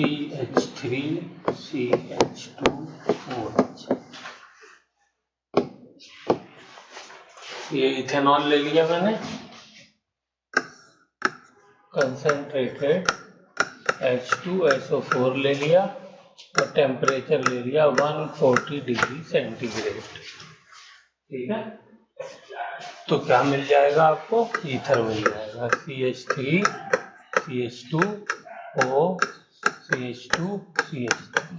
CH3 CH2OH। ये ethanol ले लिया मैंने, कंसंट्रेटेड H2SO4 ले लिया और टेम्परेचर ले लिया 140 डिग्री सेंटीग्रेड। ठीक है, तो क्या मिल जाएगा आपको? ईथर मिल जाएगा, CH3 CH2O CH2 CH3।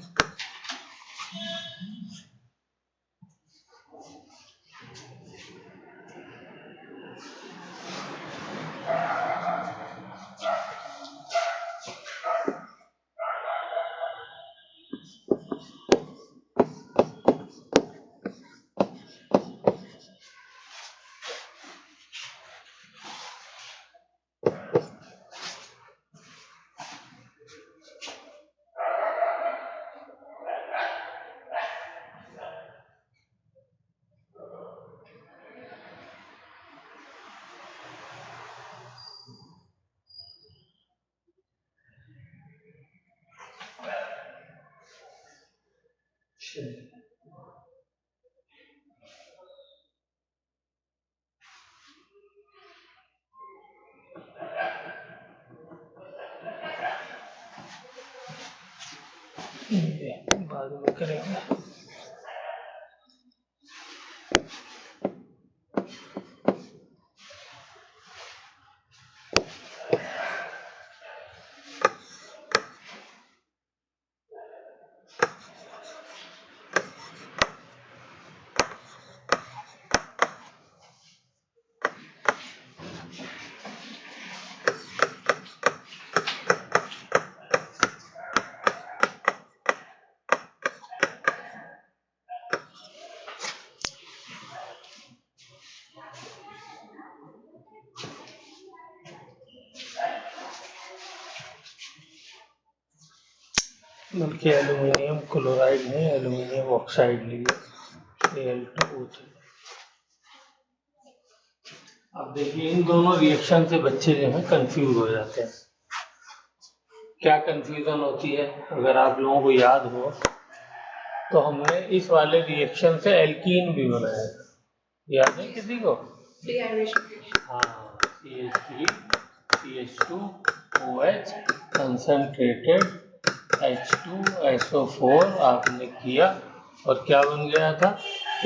बाद में करेंगे। बल्कि एल्यूमिनियम क्लोराइड नहीं, एल्यूमिनियम ऑक्साइड लिए, Al2O3। अब देखिए, इन दोनों रिएक्शन से बच्चे जो हैं कंफ्यूज हो जाते हैं। क्या कंफ्यूजन होती है? अगर आप लोगों को याद हो तो हमने इस वाले रिएक्शन से एल्कीन भी बनाया था, याद है किसी को? हाँ, CH3 CH2OH कंसंट्रेटेड H2SO4 आपने किया और क्या बन गया था?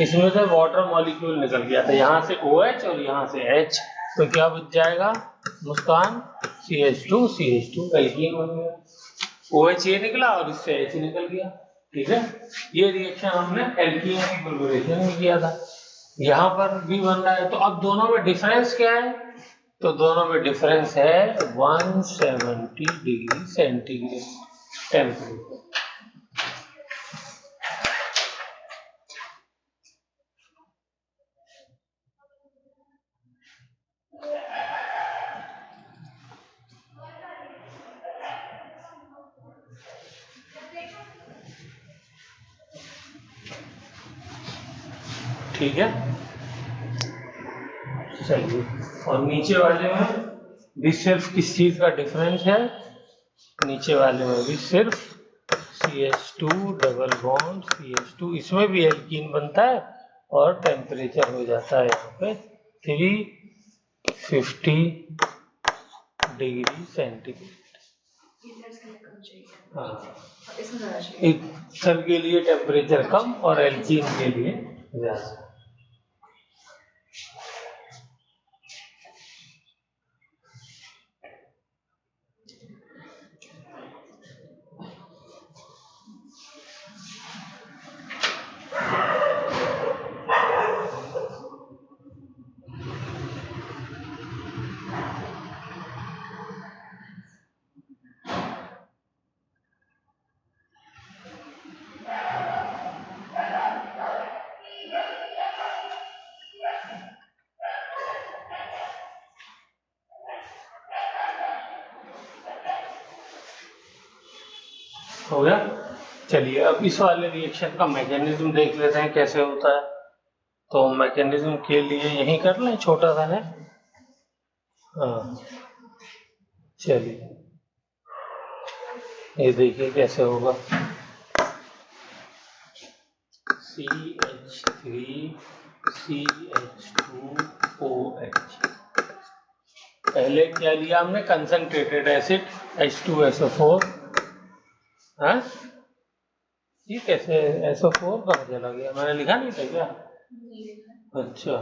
इसमें से वाटर मॉलिक्यूल निकल गया था, यहाँ से OH और यहाँ से H, तो क्या बच जाएगा मुस्कान? CH2 एल्कीन बन गया। OH ये निकला और इससे H निकल गया। ठीक है, ये रिएक्शन हमने एल्कीन की प्रिपरेशन में किया था, यहाँ पर भी बन रहा है। तो अब दोनों में डिफरेंस क्या है? तो दोनों में डिफरेंस है 170 डिग्री सेंटीग्रेड टेम्परेचर। ठीक है, चलिए। और नीचे वाले में भी सिर्फ किस चीज का डिफरेंस है? नीचे वाले में भी सिर्फ CH2 डबल बॉन्ड CH2, इसमें भी एल्कीन बनता है और टेम्परेचर हो जाता है यहाँ पे 350 डिग्री सेंटीग्रेड। हाँ, ईथर के लिए टेम्परेचर कम और एल्कीन के लिए ज्यादा। हो गया। चलिए, अब इस वाले रिएक्शन का मैकेनिज्म देख लेते हैं कैसे होता है। तो मैकेनिज्म के लिए यही कर लें, छोटा सा है। हाँ, चलिए। ये देखिए कैसे होगा, CH3CH2OH। पहले क्या लिया हमने, कंसंट्रेटेड एसिड H2SO4। हाँ ये कैसे SO4 कहाँ चला गया, मैंने लिखा नहीं था क्या? अच्छा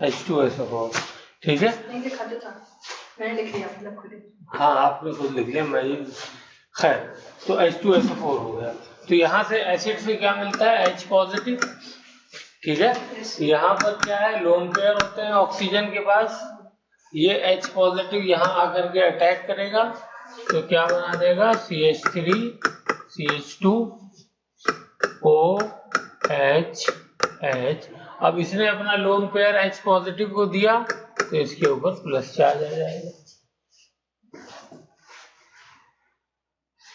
H2SO4, ठीक है। नहीं लिखा तो था, मैंने लिख लिया, मतलब खुद। हाँ आपने खुद लिख लिया, मैं खैर। तो H2SO4 हो गया। तो यहाँ से एसिड से क्या मिलता है, H पॉजिटिव, ठीक है। यहाँ पर क्या है, लोन पेयर होते हैं ऑक्सीजन के पास, ये H पॉजिटिव यहाँ आकर के अटैक करेगा तो क्या बना देगा, CH3 CH2OH। अब इसने अपना लोन पेयर H पॉजिटिव को दिया तो इसके ऊपर प्लस चार्ज आ जाएगा,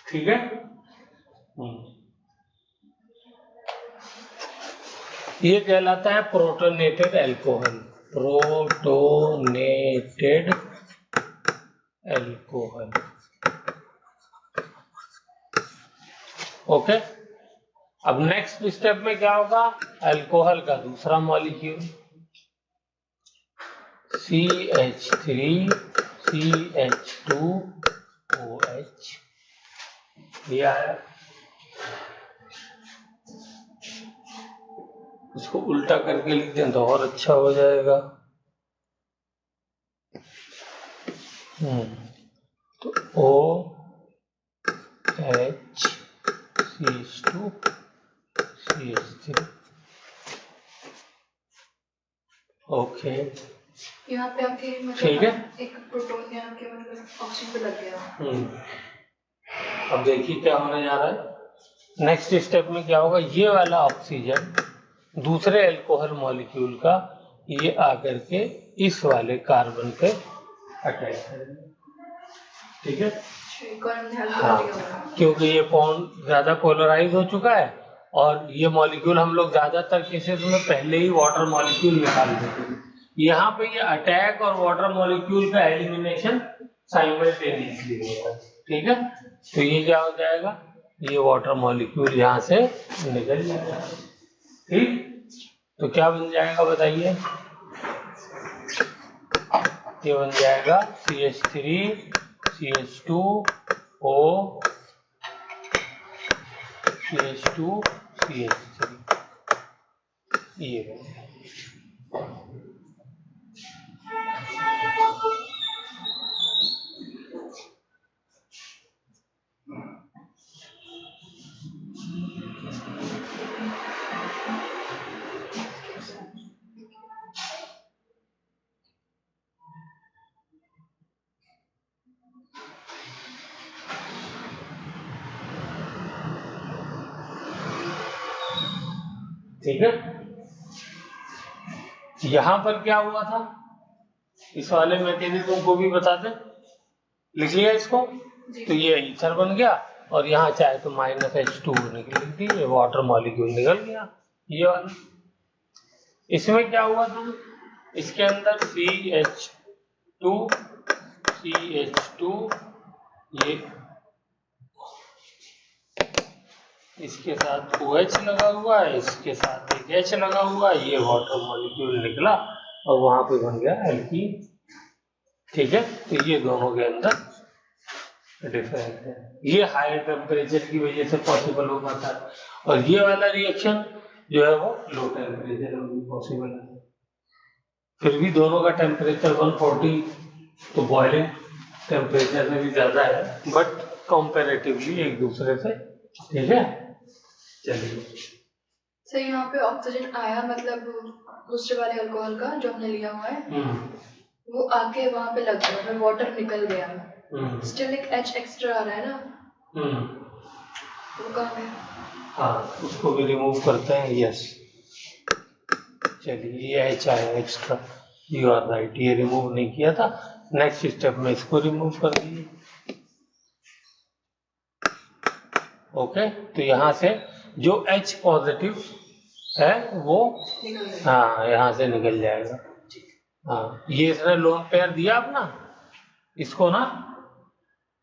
ठीक है। ये कहलाता है protonated alcohol, protonated alcohol. Okay, अब नेक्स्ट स्टेप में क्या होगा, अल्कोहल का दूसरा मॉलिक्यूल CH3CH2OH, ये आया। इसको उल्टा करके लिख दें तो और अच्छा हो जाएगा। तो OH CH2 CH3, ओके यहाँ पे आके मतलब ठीक है, एक प्रोटॉन यहाँ के मतलब ऑक्सीजन पे लग गया। अब देखिए क्या होने जा रहा है, नेक्स्ट स्टेप में क्या होगा, ये वाला ऑक्सीजन दूसरे अल्कोहल मॉलिक्यूल का ये आकर के इस वाले कार्बन पे अटैक करेगा, ठीक है। हाँ, क्योंकि ये बॉन्ड ज्यादा पोलराइज हो चुका है और ये मॉलिक्यूल हम लोग ज्यादातर केसेस में पहले ही वाटर मॉलिक्यूल निकाल देते हैं, यहाँ पे ये अटैक और वाटर मॉलिक्यूल का एलिमिनेशन साइमल्टेनियसली होगा, ठीक है। तो ये क्या हो जाएगा, ये वाटर मॉलिक्यूल यहाँ से निकल जाएगा, ठीक। तो क्या बन जाएगा बताइए, ये बन जाएगा CH3 CH2O CH2 CH3, ये ठीक है। यहां पर क्या हुआ था, इस वाले मैकेनिज्म को भी बता दें, लिख लिया इसको। तो ये ईथर बन गया और यहाँ चाहे तो -H2 लिख दी, ये वाटर मॉलिक्यूल निकल गया ये वाला। इसमें क्या हुआ था, इसके अंदर CH2 ये इसके साथ OH लगा हुआ है, इसके साथ एक H लगा हुआ है, ये वाटर मॉलिक्यूल निकला और वहां पे बन गया एल्कीन, ठीक है। तो ये दोनों के अंदर डिफरेंस है, ये हाई टेम्परेचर की वजह से पॉसिबल हो पाता है और ये वाला रिएक्शन जो है वो लो टेम्परेचर में भी पॉसिबल है। फिर भी दोनों का टेम्परेचर 140 तो बॉइलिंग टेम्परेचर में भी ज्यादा है, बट कंपैरेटिवली एक दूसरे से, ठीक है। चलिए सर यहाँ पे ऑक्सीजन आया मतलब दूसरे वाले अल्कोहल का जो हमने लिया हुआ है वो आके वहाँ पे लग गया, मतलब वाटर निकल गया, स्टिल एक H एक्स्ट्रा आ रहा है ना, वो कहाँ है? हाँ उसको भी रिमूव करते हैं, यस। चलिए ये H आया एक्स्ट्रा, यू आर राइट, ये रिमूव नहीं किया था, नेक्स्ट स्टेप में इसको रिमूव कर दिए, ओके। तो यहाँ से जो H पॉजिटिव है वो हाँ यहाँ से निकल जाएगा, हाँ। ये इसने लोन पेयर दिया अपना इसको ना,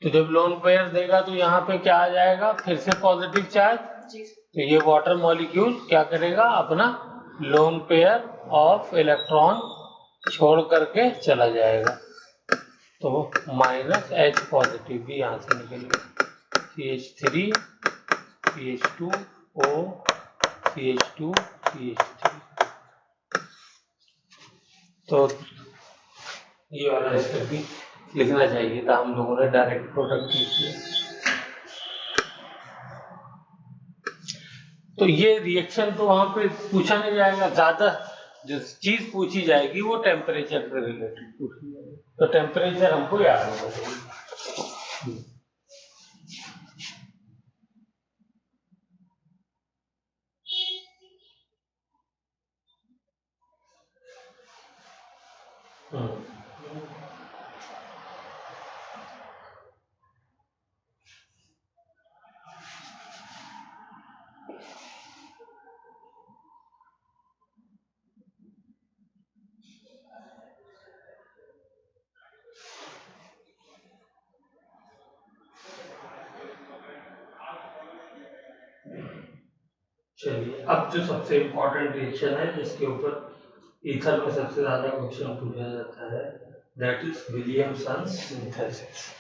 तो जब लोन पेयर देगा तो यहाँ पे क्या आ जाएगा, फिर से पॉजिटिव चार्ज। तो ये वाटर मॉलिक्यूल क्या करेगा, अपना लोन पेयर ऑफ इलेक्ट्रॉन छोड़ करके चला जाएगा। तो -H पॉजिटिव भी यहाँ से निकलेगा, CH3 CH2O CH2 CH3। तो ये वाला स्टेप भी लिखना चाहिए था, हम लोगों ने डायरेक्ट प्रोडक्ट लिख दिया। तो ये रिएक्शन तो वहां पे पूछा नहीं जाएगा, ज्यादा जो चीज पूछी जाएगी वो टेम्परेचर से रिलेटेड पूछी जाएगी। तो टेम्परेचर हमको याद होना चाहिए। चलिए, अब जो सबसे इम्पोर्टेंट रिएक्शन है जिसके ऊपर ईथर में सबसे ज्यादा क्वेश्चन पूछा जाता है, that is Williamson synthesis.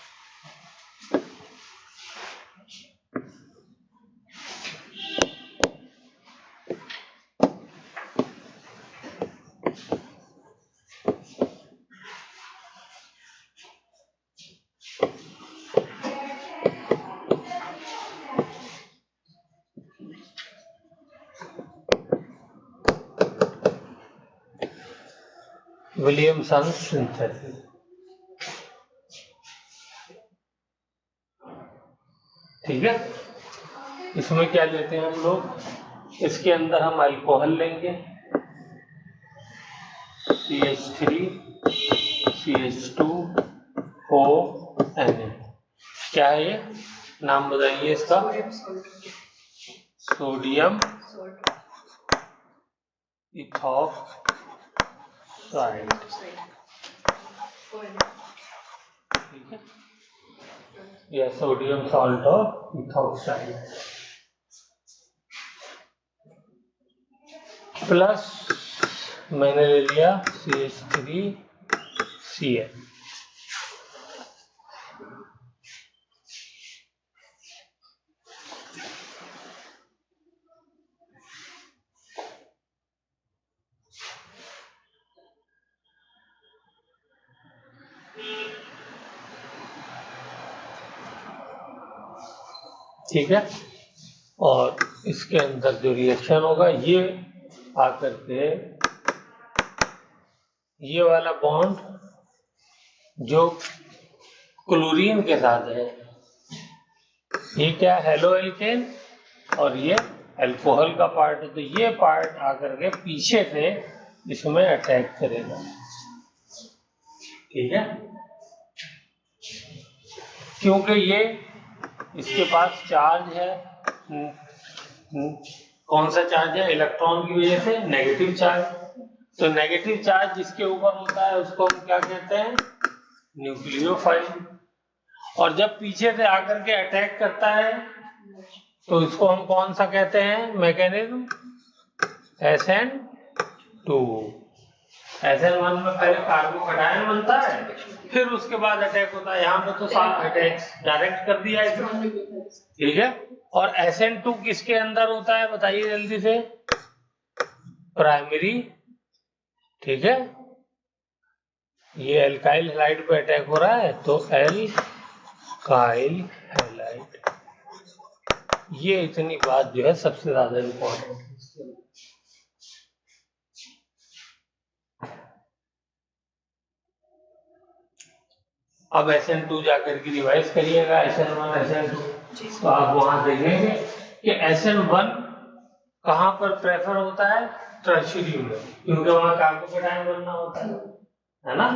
Williamson synthesis, ठीक है। इसमें क्या लेते हैं हम लोग, इसके अंदर हम अल्कोहल लेंगे, CH3 CH2O Na। क्या है ये, नाम बताइए इसका, सोडियम इथॉक्साइड, ठीक है, या sodium salt of ethoxide, plus मैंने ले लिया CH3Cl। ठीक है, और इसके अंदर जो रिएक्शन होगा ये आकर के ये वाला बॉन्ड जो क्लोरीन के साथ है, ये क्या हेलो एल्केन और ये अल्कोहल का पार्ट है, तो ये पार्ट आकर के पीछे से इसमें अटैक करेगा, ठीक है, क्योंकि ये इसके पास चार्ज है, कौन सा चार्ज है, इलेक्ट्रॉन की वजह से नेगेटिव चार्ज। तो नेगेटिव चार्ज जिसके ऊपर होता है उसको हम क्या कहते हैं, न्यूक्लियोफाइल। और जब पीछे से आकर के अटैक करता है तो इसको हम कौन सा कहते हैं मैकेनिज्म, SN2। SN1 में पहले कार्बोकैटायन बनता है, फिर उसके बाद अटैक होता है। यहाँ पे तो साथ अटैक डायरेक्ट कर दिया है, ठीक है। और SN2 किसके अंदर होता है बताइए जल्दी से, प्राइमरी, ठीक है। ये एल्काइल हैलाइड पे अटैक हो रहा है तो एल्काइल हैलाइड। ये इतनी बात जो है सबसे ज्यादा इम्पोर्टेंट है। अब SN2 जाकर के रिवाइज करिएगा, SN1 SN2, तो आप वहां देखेंगे कि SN1 कहां पर प्रेफर होता है, टर्शियरी में, क्योंकि वहां कार्बोकैटायन बनना होता है ना।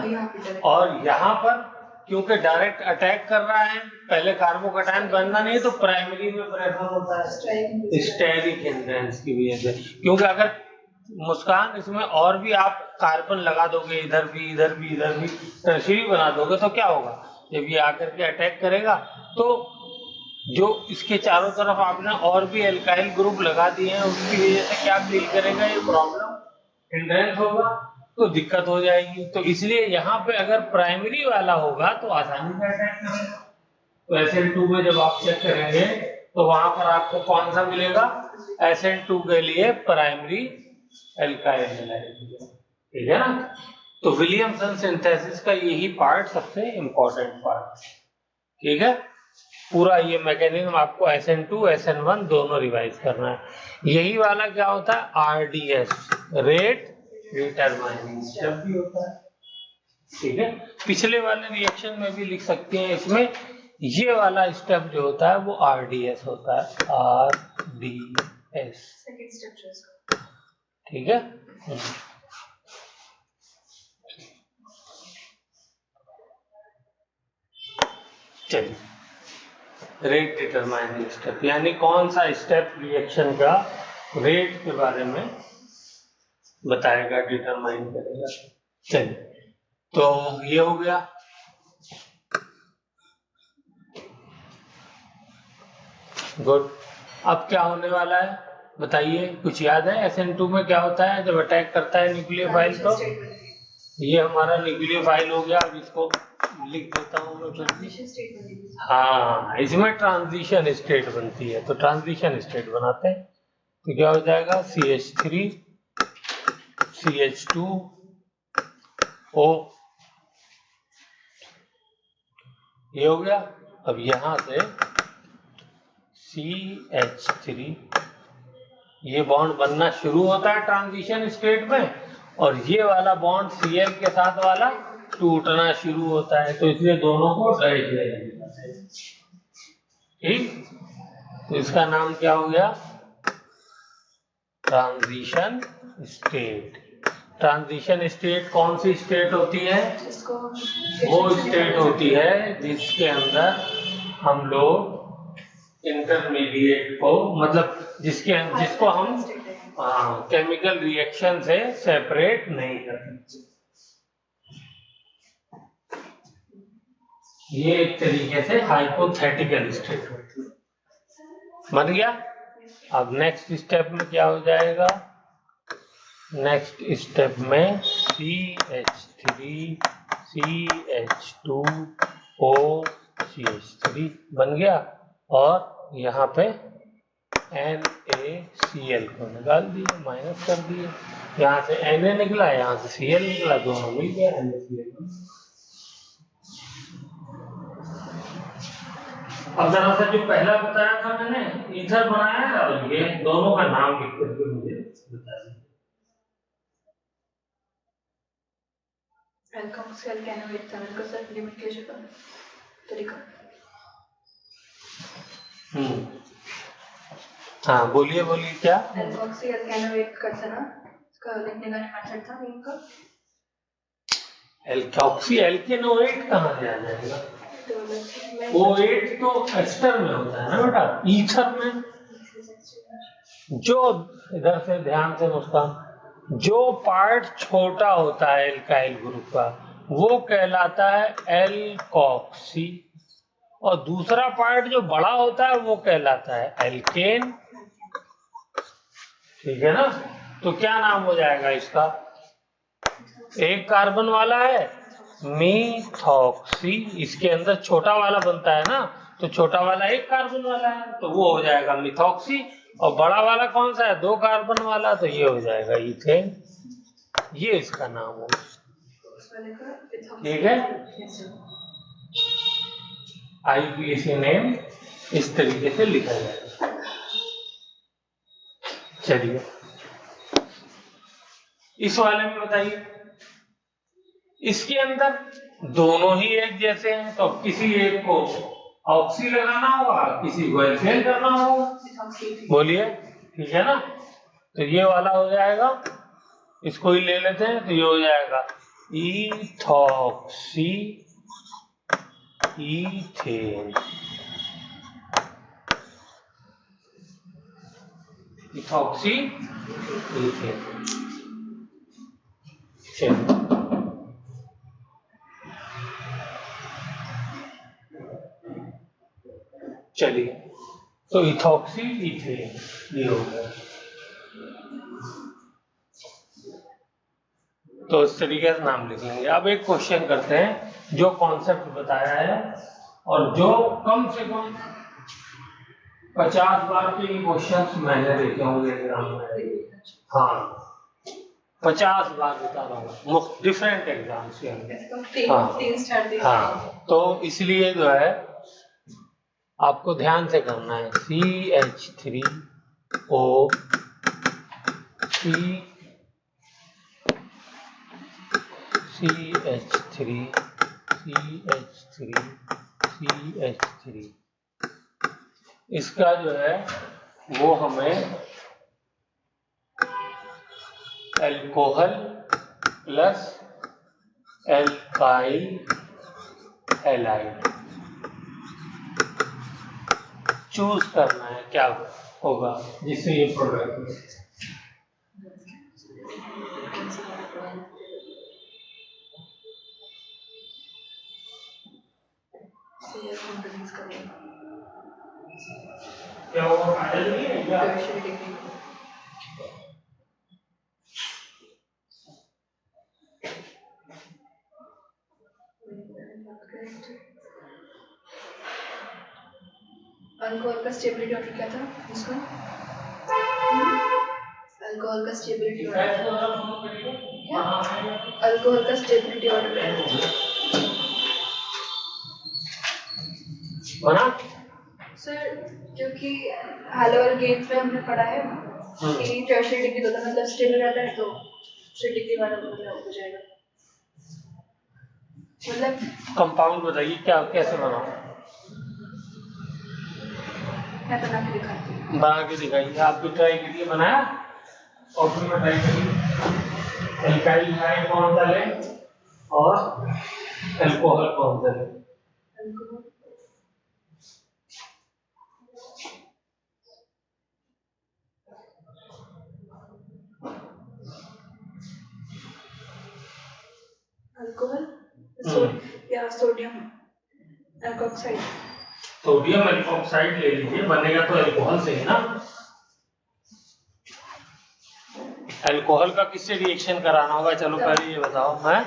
और यहाँ पर क्योंकि डायरेक्ट अटैक कर रहा है, पहले कार्बोकैटायन बनना नहीं, तो प्राइमरी में प्रेफर होता है स्टेरिक हिंड्रेंस की वजह से। क्योंकि अगर मुस्कान इसमें और भी आप कार्बन लगा दोगे, इधर भी इधर भी इधर भी, टर्शियरी बना दोगे, तो क्या होगा, जब ये आकर के अटैक करेगा तो जो इसके चारों तरफ आपने और भी एल्काइल ग्रुप लगा दिए हैं उसकी वजह से क्या फील करेगा, ये प्रॉब्लम हिंड्रेंस होगा, तो दिक्कत हो जाएगी। तो इसलिए यहाँ पे अगर प्राइमरी वाला होगा तो आसानी से अटैक करेगा। तो SN2 में जब आप चेक करेंगे तो वहां पर आपको कौन सा मिलेगा, SN2 के लिए प्राइमरी एल्काइल मिलेगा, ठीक है ना। तो विलियमसन सिंथेसिस का यही पार्ट सबसे इंपॉर्टेंट पार्ट, ठीक है। पूरा ये मैकेनिज्म आपको SN2 SN1 दोनों रिवाइज करना है। यही वाला क्या होता है, RDS, रेट डिटरमाइनिंग स्टेप भी होता है, ठीक है। पिछले वाले रिएक्शन में भी लिख सकते हैं, इसमें ये वाला स्टेप जो होता है वो RDS होता है, RDS, सेकंड स्टेप, ठीक है। चलिए, रेट डिटरमाइनिंग स्टेप यानी कौन सा स्टेप रिएक्शन का रेट के बारे में बताएगा, डिटरमाइन करेगा। चलिए, तो ये हो गया। गुड। अब क्या होने वाला है बताइए, कुछ याद है SN2 में क्या होता है जब अटैक करता है न्यूक्लियोफाइल? तो ये हमारा न्यूक्लियोफाइल हो गया। अब इसको लिख देता हूँ मैं फिर। हाँ, इसमें ट्रांजिशन स्टेट बनती है, तो ट्रांजिशन स्टेट बनाते हैं तो क्या हो जाएगा, CH3 CH2O, ये हो गया। अब यहां से CH3, ये बॉन्ड बनना शुरू होता है ट्रांजिशन स्टेट में, और ये वाला बॉन्ड Cl के साथ वाला टूटना शुरू होता है, तो इसलिए दोनों को डैश लगेगा, ठीक। तो इसका नाम क्या हो गया, ट्रांजिशन स्टेट। ट्रांजिशन स्टेट कौन सी स्टेट होती है, वो स्टेट होती है जिसके अंदर हम लोग इंटरमीडिएट को, मतलब जिसको हम केमिकल रिएक्शन से सेपरेट नहीं करते। ये एक तरीके से हाइपोथेटिकल स्टेट होती है, बन गया। अब नेक्स्ट स्टेप में क्या हो जाएगा, नेक्स्ट स्टेप में CH3 CH2O CH3 बन गया, और यहाँ पे NaCl को निकाल दिए, माइनस कर दिए। यहाँ से Na निकला, यहाँ से Cl निकला, दोनों मिल गया NaCl। अब जरा सा जो पहला बताया था मैंने, ईथर बनाया है, और ये दोनों का नाम लिख करके मुझे बता दीजिए। एल्कोक्सी एल्केनोएट था, इनका सिर्फ लिमिटेशन का तरीका। हाँ, बोलिए क्या? एल्कोक्सी एल्केनोएट का था ना, इसका लिखने का मेथड था इनका। एल्कोक्सी एल्केनोएट कहाँ से आ जाएगा? O8 तो एस्टर में होता है ना बेटा, ईथर में। जो इधर से ध्यान से मुस्कान, जो पार्ट छोटा होता है एल्काइल ग्रुप का वो कहलाता है एल्कोक्सी, और दूसरा पार्ट जो बड़ा होता है वो कहलाता है एल्केन, ठीक है ना। तो क्या नाम हो जाएगा इसका, एक कार्बन वाला है मीथॉक्सी, इसके अंदर छोटा वाला बनता है ना, तो छोटा वाला एक कार्बन वाला है तो वो हो जाएगा मिथॉक्सी, और बड़ा वाला कौन सा है, दो कार्बन वाला, तो ये हो जाएगा इथेन। ये इसका नाम होगा, ठीक है। IUPAC नेम इस तरीके से लिखा जाएगा। चलिए, इस वाले में बताइए, इसके अंदर दोनों ही एक जैसे हैं, तो किसी एक को ऑक्सी लगाना होगा, किसी को एल्केन करना होगा, बोलिए, ठीक है ना। तो ये वाला हो जाएगा, इसको ही ले लेते हैं, तो ये हो जाएगा इथॉक्सी इथेन, इथॉक्सी इथेन। चलिए, तो इथॉक्सी इथेन ये हो गया। तो इस तरीके से नाम लिखेंगे। अब एक क्वेश्चन करते हैं जो कॉन्सेप्ट बताया है और जो कम से कम 50 बार के क्वेश्चन मैंने देखे होंगे एग्जाम में। हाँ, 50 बार बता रहा हूँ, डिफरेंट एग्जाम्स के अंदर। हाँ, तो इसलिए जो है आपको ध्यान से करना है। CH3O CH3 इसका जो है वो हमें alcohol plus alkyl halide choose करना है, क्या होगा जिससे ये प्रोडक्ट। क्या होगा, फाइनल नहीं है क्या? अल्कोहल का स्टेबिलिटी ऑर्डर क्या था इसका? अल्कोहल का स्टेबिलिटी ऑर्डर क्या? अल्कोहल का स्टेबिलिटी ऑर्डर बना सर, क्योंकि हालोर गेम्स में हमने पढ़ा है कि टर्शियरी डिग्री होता है, मतलब स्टेबल रहता है, तो टर्शियरी डिग्री वाला मतलब हो जाएगा। मतलब कंपाउंड बताइए क्या, कैसे बनाओ? मैं बना के दिखाती हूँ। बना के दिखाइए। आप भी ट्राई कीजिए, बनाया और फिर मैं ट्राई करिए। एल्काइल हैलाइड कौन सा लें और अल्कोहल कौन सा लें? अल्कोहल या सोडियम एल्कोक्साइड? सोडियम एल्कोक्साइड ले लीजिए, बनेगा तो अल्कोहल से ही ना। अल्कोहल का किससे रिएक्शन कराना होगा, चलो पहले ये बताओ। है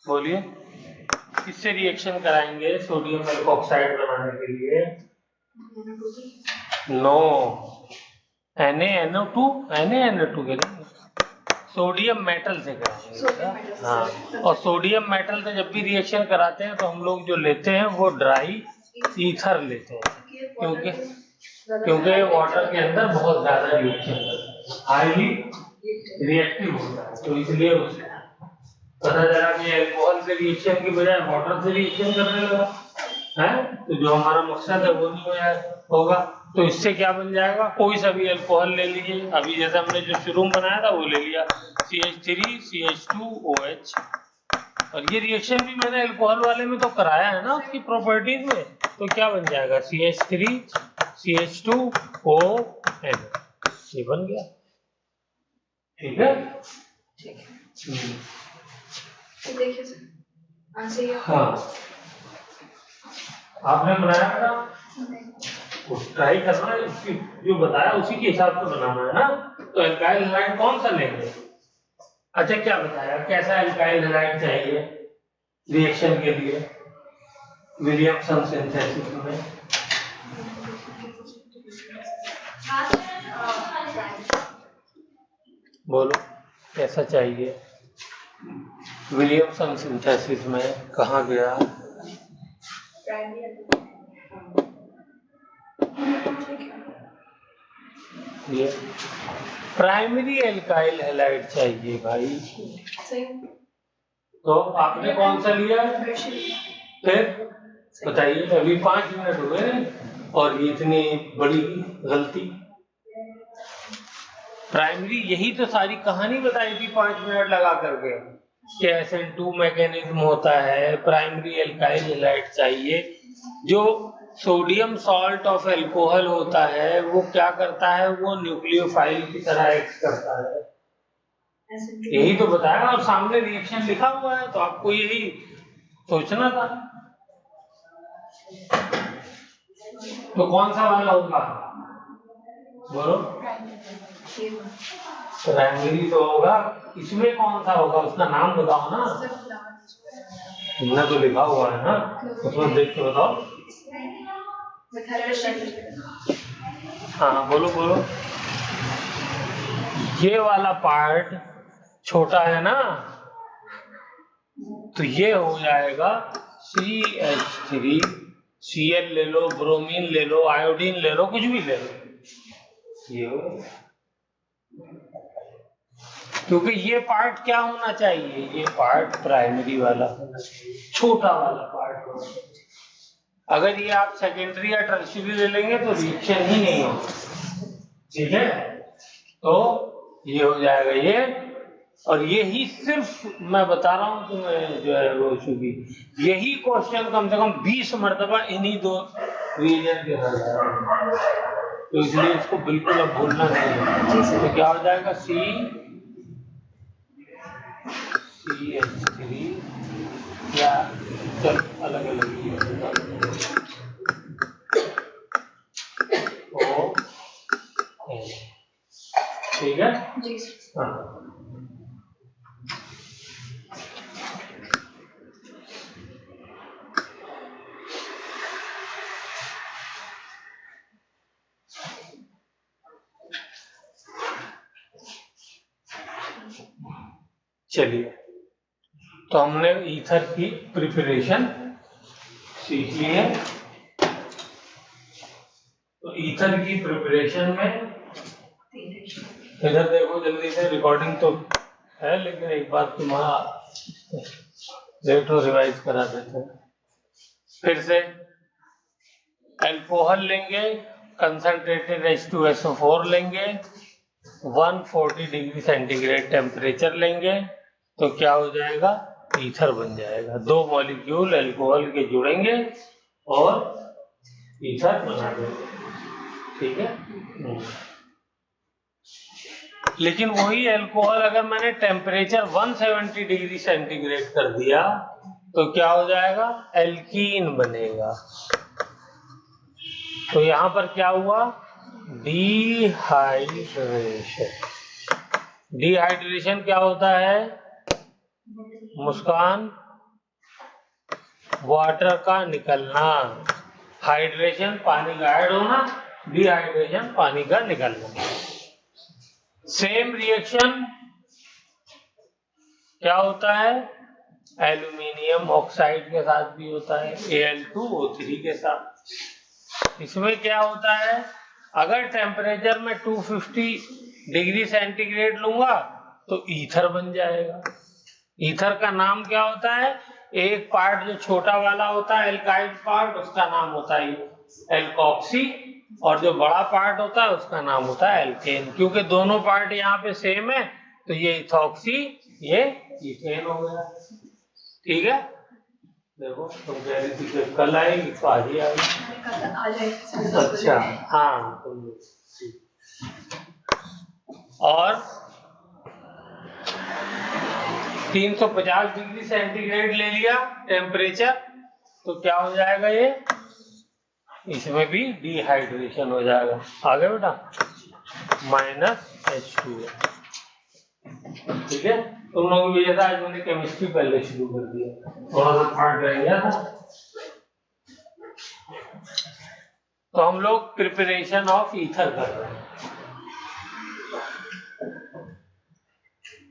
बोलिए, किससे रिएक्शन कराएंगे सोडियम एल्कोक्साइड बनाने के लिए? नो, NaNO2 के लिए सोडियम मेटल से कराएंगे। हाँ, और सोडियम मेटल से जब भी रिएक्शन कराते हैं तो हम लोग जो लेते हैं वो ड्राई ईथर लेते हैं, क्योंकि वाटर के अंदर बहुत ज्यादा रिएक्शन हाईली रिएक्टिव होता है, तो इसलिए उसे पता चला कि अल्कोहल से रिएक्शन की बजाय वाटर से रिएक्शन करने लगा है, तो जो हमारा मकसद है वो नहीं होगा। तो इससे क्या बन जाएगा, कोई सा भी अल्कोहल ले लीजिए, अभी जैसे हमने जो शुरू में बनाया था वो ले लिया, CH3 CH2OH, और ये रिएक्शन भी मैंने अल्कोहल वाले में तो कराया है ना उसकी प्रॉपर्टीज में, तो क्या बन जाएगा CH3 CH2ON, ये बन गया। ठीक है, देखिए सर, हाँ आपने बनाया था, ट्राई करना है, उसकी जो बताया उसी के हिसाब से बनाना है ना। तो एल्काइल हैलाइड कौन सा लेंगे? अच्छा, क्या बताया, कैसा एल्काइल हैलाइड चाहिए रिएक्शन के लिए विलियमसन सिंथेसिस में? बोलो कैसा चाहिए विलियमसन सिंथेसिस में? कहाँ गया? ये प्राइमरी एल्काइल हैलाइड चाहिए भाई। तो आपने कौन सा लिया? फिर बताइए, अभी 5 मिनट हुए और ये इतनी बड़ी गलती। प्राइमरी, यही तो सारी कहानी बताई थी 5 मिनट लगा करके कि SN2 मैकेनिज्म होता है, प्राइमरी एल्काइल हैलाइड चाहिए। जो सोडियम सॉल्ट ऑफ अल्कोहल होता है वो क्या करता है, वो न्यूक्लियोफाइल की तरह एक्ट करता है, यही तो बताया, और सामने रिएक्शन लिखा हुआ है, तो आपको यही सोचना था। तो कौन सा वाला होगा, बोलो। प्राइमरी तो होगा, इसमें कौन सा होगा उसका नाम बताओ ना, तुमने तो लिखा हुआ है ना, उसमें देख के बताओ। हाँ बोलो बोलो। ये वाला पार्ट छोटा है ना, तो ये हो जाएगा CH3, Cl ले लो, ब्रोमीन ले लो, आयोडीन ले लो, कुछ भी ले लो, ये हो। क्योंकि ये पार्ट क्या होना चाहिए, ये पार्ट प्राइमरी वाला होना चाहिए, छोटा वाला पार्ट होना चाहिए। अगर ये आप सेकेंडरी या टर्शियरी ले लेंगे तो रिएक्शन ही नहीं होगा, ठीक है। तो ये हो जाएगा ये, और यही सिर्फ मैं बता रहा हूं तुम्हें जो है वो चूंकि यही क्वेश्चन कम से कम 20 मरतबा इन्हीं दो रीजन के साथ आया, तो इसलिए इसको बिल्कुल अब भूलना नहीं है। तो क्या हो जाएगा, CH3 या चल अलग अलग ओ, ठीक है जी। हाँ चलिए, तो हमने ईथर की प्रिपरेशन सीख ली है। तो ईथर की प्रिपरेशन में इधर देखो जल्दी से, रिकॉर्डिंग तो है लेकिन एक बार तुम्हारा रेट्रो रिवाइज करा देते हैं फिर से। अल्कोहल लेंगे, कंसंट्रेटेड H2SO4 लेंगे, 140 डिग्री सेंटीग्रेड टेम्परेचर लेंगे, तो क्या हो जाएगा, ईथर बन जाएगा। दो मॉलिक्यूल अल्कोहल के जुड़ेंगे और ईथर बना देंगे, ठीक है। लेकिन वही अल्कोहल अगर मैंने टेम्परेचर 170 डिग्री सेंटीग्रेड कर दिया तो क्या हो जाएगा, एल्कीन बनेगा। तो यहां पर क्या हुआ, डिहाइड्रेशन। डिहाइड्रेशन क्या होता है, मुस्कान, वाटर का निकलना। हाइड्रेशन पानी का ऐड होना, डिहाइड्रेशन पानी का निकलना। सेम रिएक्शन क्या होता है, एल्यूमिनियम ऑक्साइड के साथ भी होता है, Al2O3 के साथ। इसमें क्या होता है, अगर टेम्परेचर में 250 डिग्री सेंटीग्रेड लूंगा तो ईथर बन जाएगा। ईथर का नाम क्या होता है, एक पार्ट जो छोटा वाला होता है एल्काइल पार्ट, उसका नाम होता है एल्कोक्सी, और जो बड़ा पार्ट होता है उसका नाम होता है एल्केन। क्योंकि दोनों पार्ट यहाँ पे सेम है तो ये इथॉक्सी, ये इथेन हो गया, ठीक है। देखो तुम कह रही थी कि कल आएगी तो आज ही आएगी। अच्छा हाँ, और 350 डिग्री सेंटीग्रेड ले लिया टेम्परेचर, तो क्या हो जाएगा, ये इसमें भी डिहाइड्रेशन हो जाएगा। आगे बेटा -H2O, ठीक है। तुम लोगों को ये था, आज मैंने केमिस्ट्री पहले शुरू कर दिया, थोड़ा सा पार्ट रह गया था। तो हम लोग प्रिपरेशन ऑफ ईथर कर रहे हैं,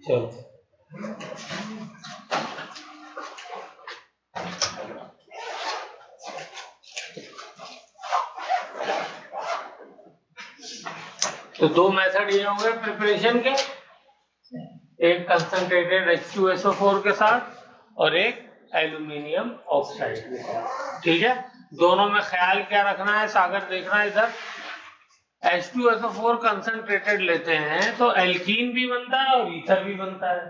चलो। तो दो मेथड ये हो गए प्रिपरेशन के, एक कंसंट्रेटेड H2SO4 के साथ और एक एल्यूमिनियम ऑक्साइड के साथ, ठीक है। दोनों में ख्याल क्या रखना है, सागर देखना है इधर। H2SO4 कंसंट्रेटेड लेते हैं तो एल्कीन भी बनता है और ईथर भी बनता है।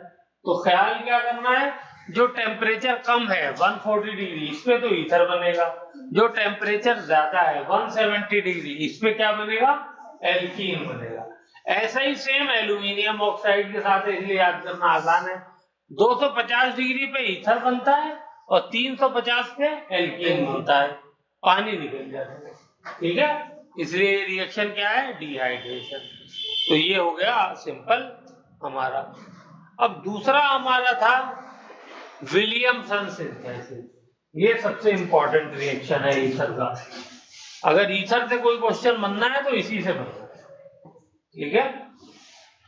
तो ख्याल क्या करना है, जो टेम्परेचर कम है 140 डिग्री, इस पे तो ईथर बनेगा। जो टेम्परेचर ज्यादा है 170 डिग्री, इस पे क्या बनेगा, एल्कीन बनेगा। ऐसा ही सेम एल्यूमिनियम ऑक्साइड के साथ, इसलिए याद करना आसान है। 250 डिग्री पे ईथर बनता है और 350 पे एल्कीन बनता है, पानी निकल जाता है, ठीक है, इसलिए रिएक्शन क्या है, डिहाइड्रेशन। तो ये हो गया सिंपल हमारा। अब दूसरा हमारा था विलियमसन सिंथेसिस। ये सबसे इंपॉर्टेंट रिएक्शन है ईथर का। अगर ईथर से कोई क्वेश्चन बनना है तो इसी से बनना है। ठीक है,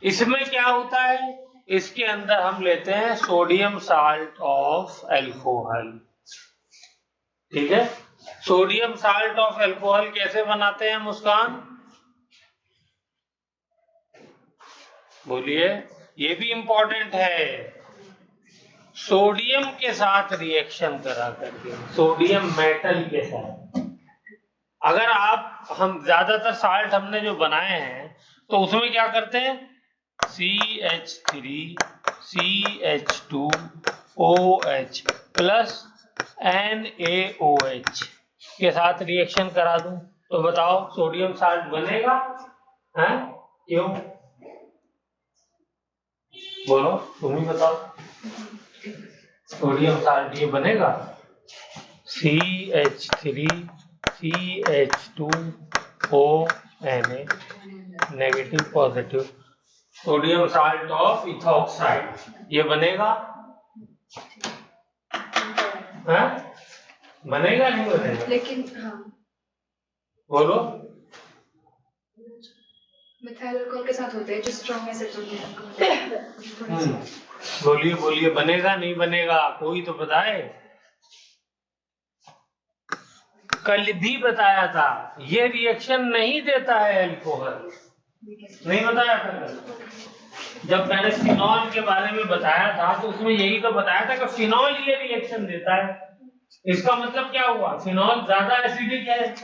इसमें क्या होता है, इसके अंदर हम लेते हैं सोडियम साल्ट ऑफ एल्कोहल। ठीक है, सोडियम साल्ट ऑफ एल्कोहल कैसे बनाते हैं मुस्कान, बोलिए, ये भी इंपॉर्टेंट है। सोडियम के साथ रिएक्शन करा करके, सोडियम मेटल के साथ। अगर आप, हम ज्यादातर साल्ट हमने जो बनाए हैं तो उसमें क्या करते हैं, CH3 CH2OH प्लस NaOH के साथ रिएक्शन करा दूं तो बताओ सोडियम साल्ट बनेगा, हैं? क्यों, बोलो, तुम ही बताओ, सोडियम साल्ट ये बनेगा? CH3 CH2ONa negative positive sodium salt of ethoxide, ये बनेगा? हाँ? बनेगा नहीं बनेगा? लेकिन हाँ, बोलो, मिथाइल अल्कोहल के साथ होते हैं जो स्ट्रॉन्ग एसिड होते हैं। बोलिए बोलिए, बनेगा नहीं बनेगा, कोई तो बताए। कल भी बताया था ये रिएक्शन नहीं देता है अल्कोहल, नहीं बताया था कल? जब मैंने फिनॉल के बारे में बताया था तो उसमें यही तो बताया था कि फिनॉल ये रिएक्शन देता है। इसका मतलब क्या हुआ, फिनॉल ज्यादा एसिडिक है,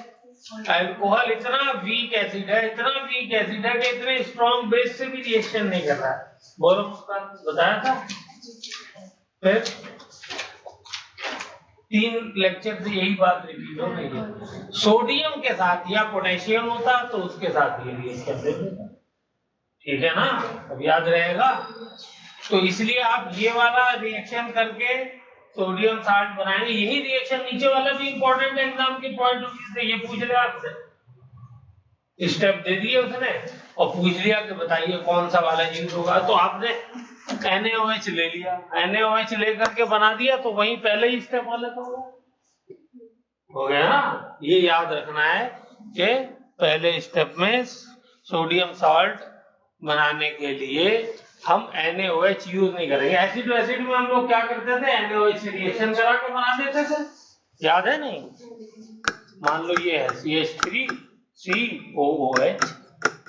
अल्कोहल इतना वीक एसिड है, इतना वीक एसिड है कि इतने स्ट्रॉन्ग बेस से भी रिएक्शन नहीं कर रहा है। बोलो, बताया था। फिर 3 लेक्चर से यही बात रिपीट हो रही है। सोडियम के साथ या पोटेशियम होता तो उसके साथ ये रिएक्शन देता, ठीक है ना, अब याद रहेगा। तो इसलिए आप ये वाला रिएक्शन करके सोडियम साल्ट बनाएंगे। यही रिएक्शन नीचे वाला भी इंपॉर्टेंट है एग्जाम के पॉइंट ऑफ व्यू से, ये पूछ लिया आपसे, स्टेप दे दिए उसने और पूछ लिया कि बताइए कौन सा वाला यूज होगा, तो आपने NaOH ले लिया, NaOH लेकर के बना दिया, तो वहीं पहले ही स्टेप वाला तो हो गया ना। ये याद रखना है कि पहले स्टेप में सोडियम साल्ट बनाने के लिए हम NaOH यूज नहीं करेंगे। एसिड एसिड में हम लोग क्या करते थे, NaOH से रिएक्शन करा के बना देते थे, याद है नहीं? मान लो ये है CH3COOH,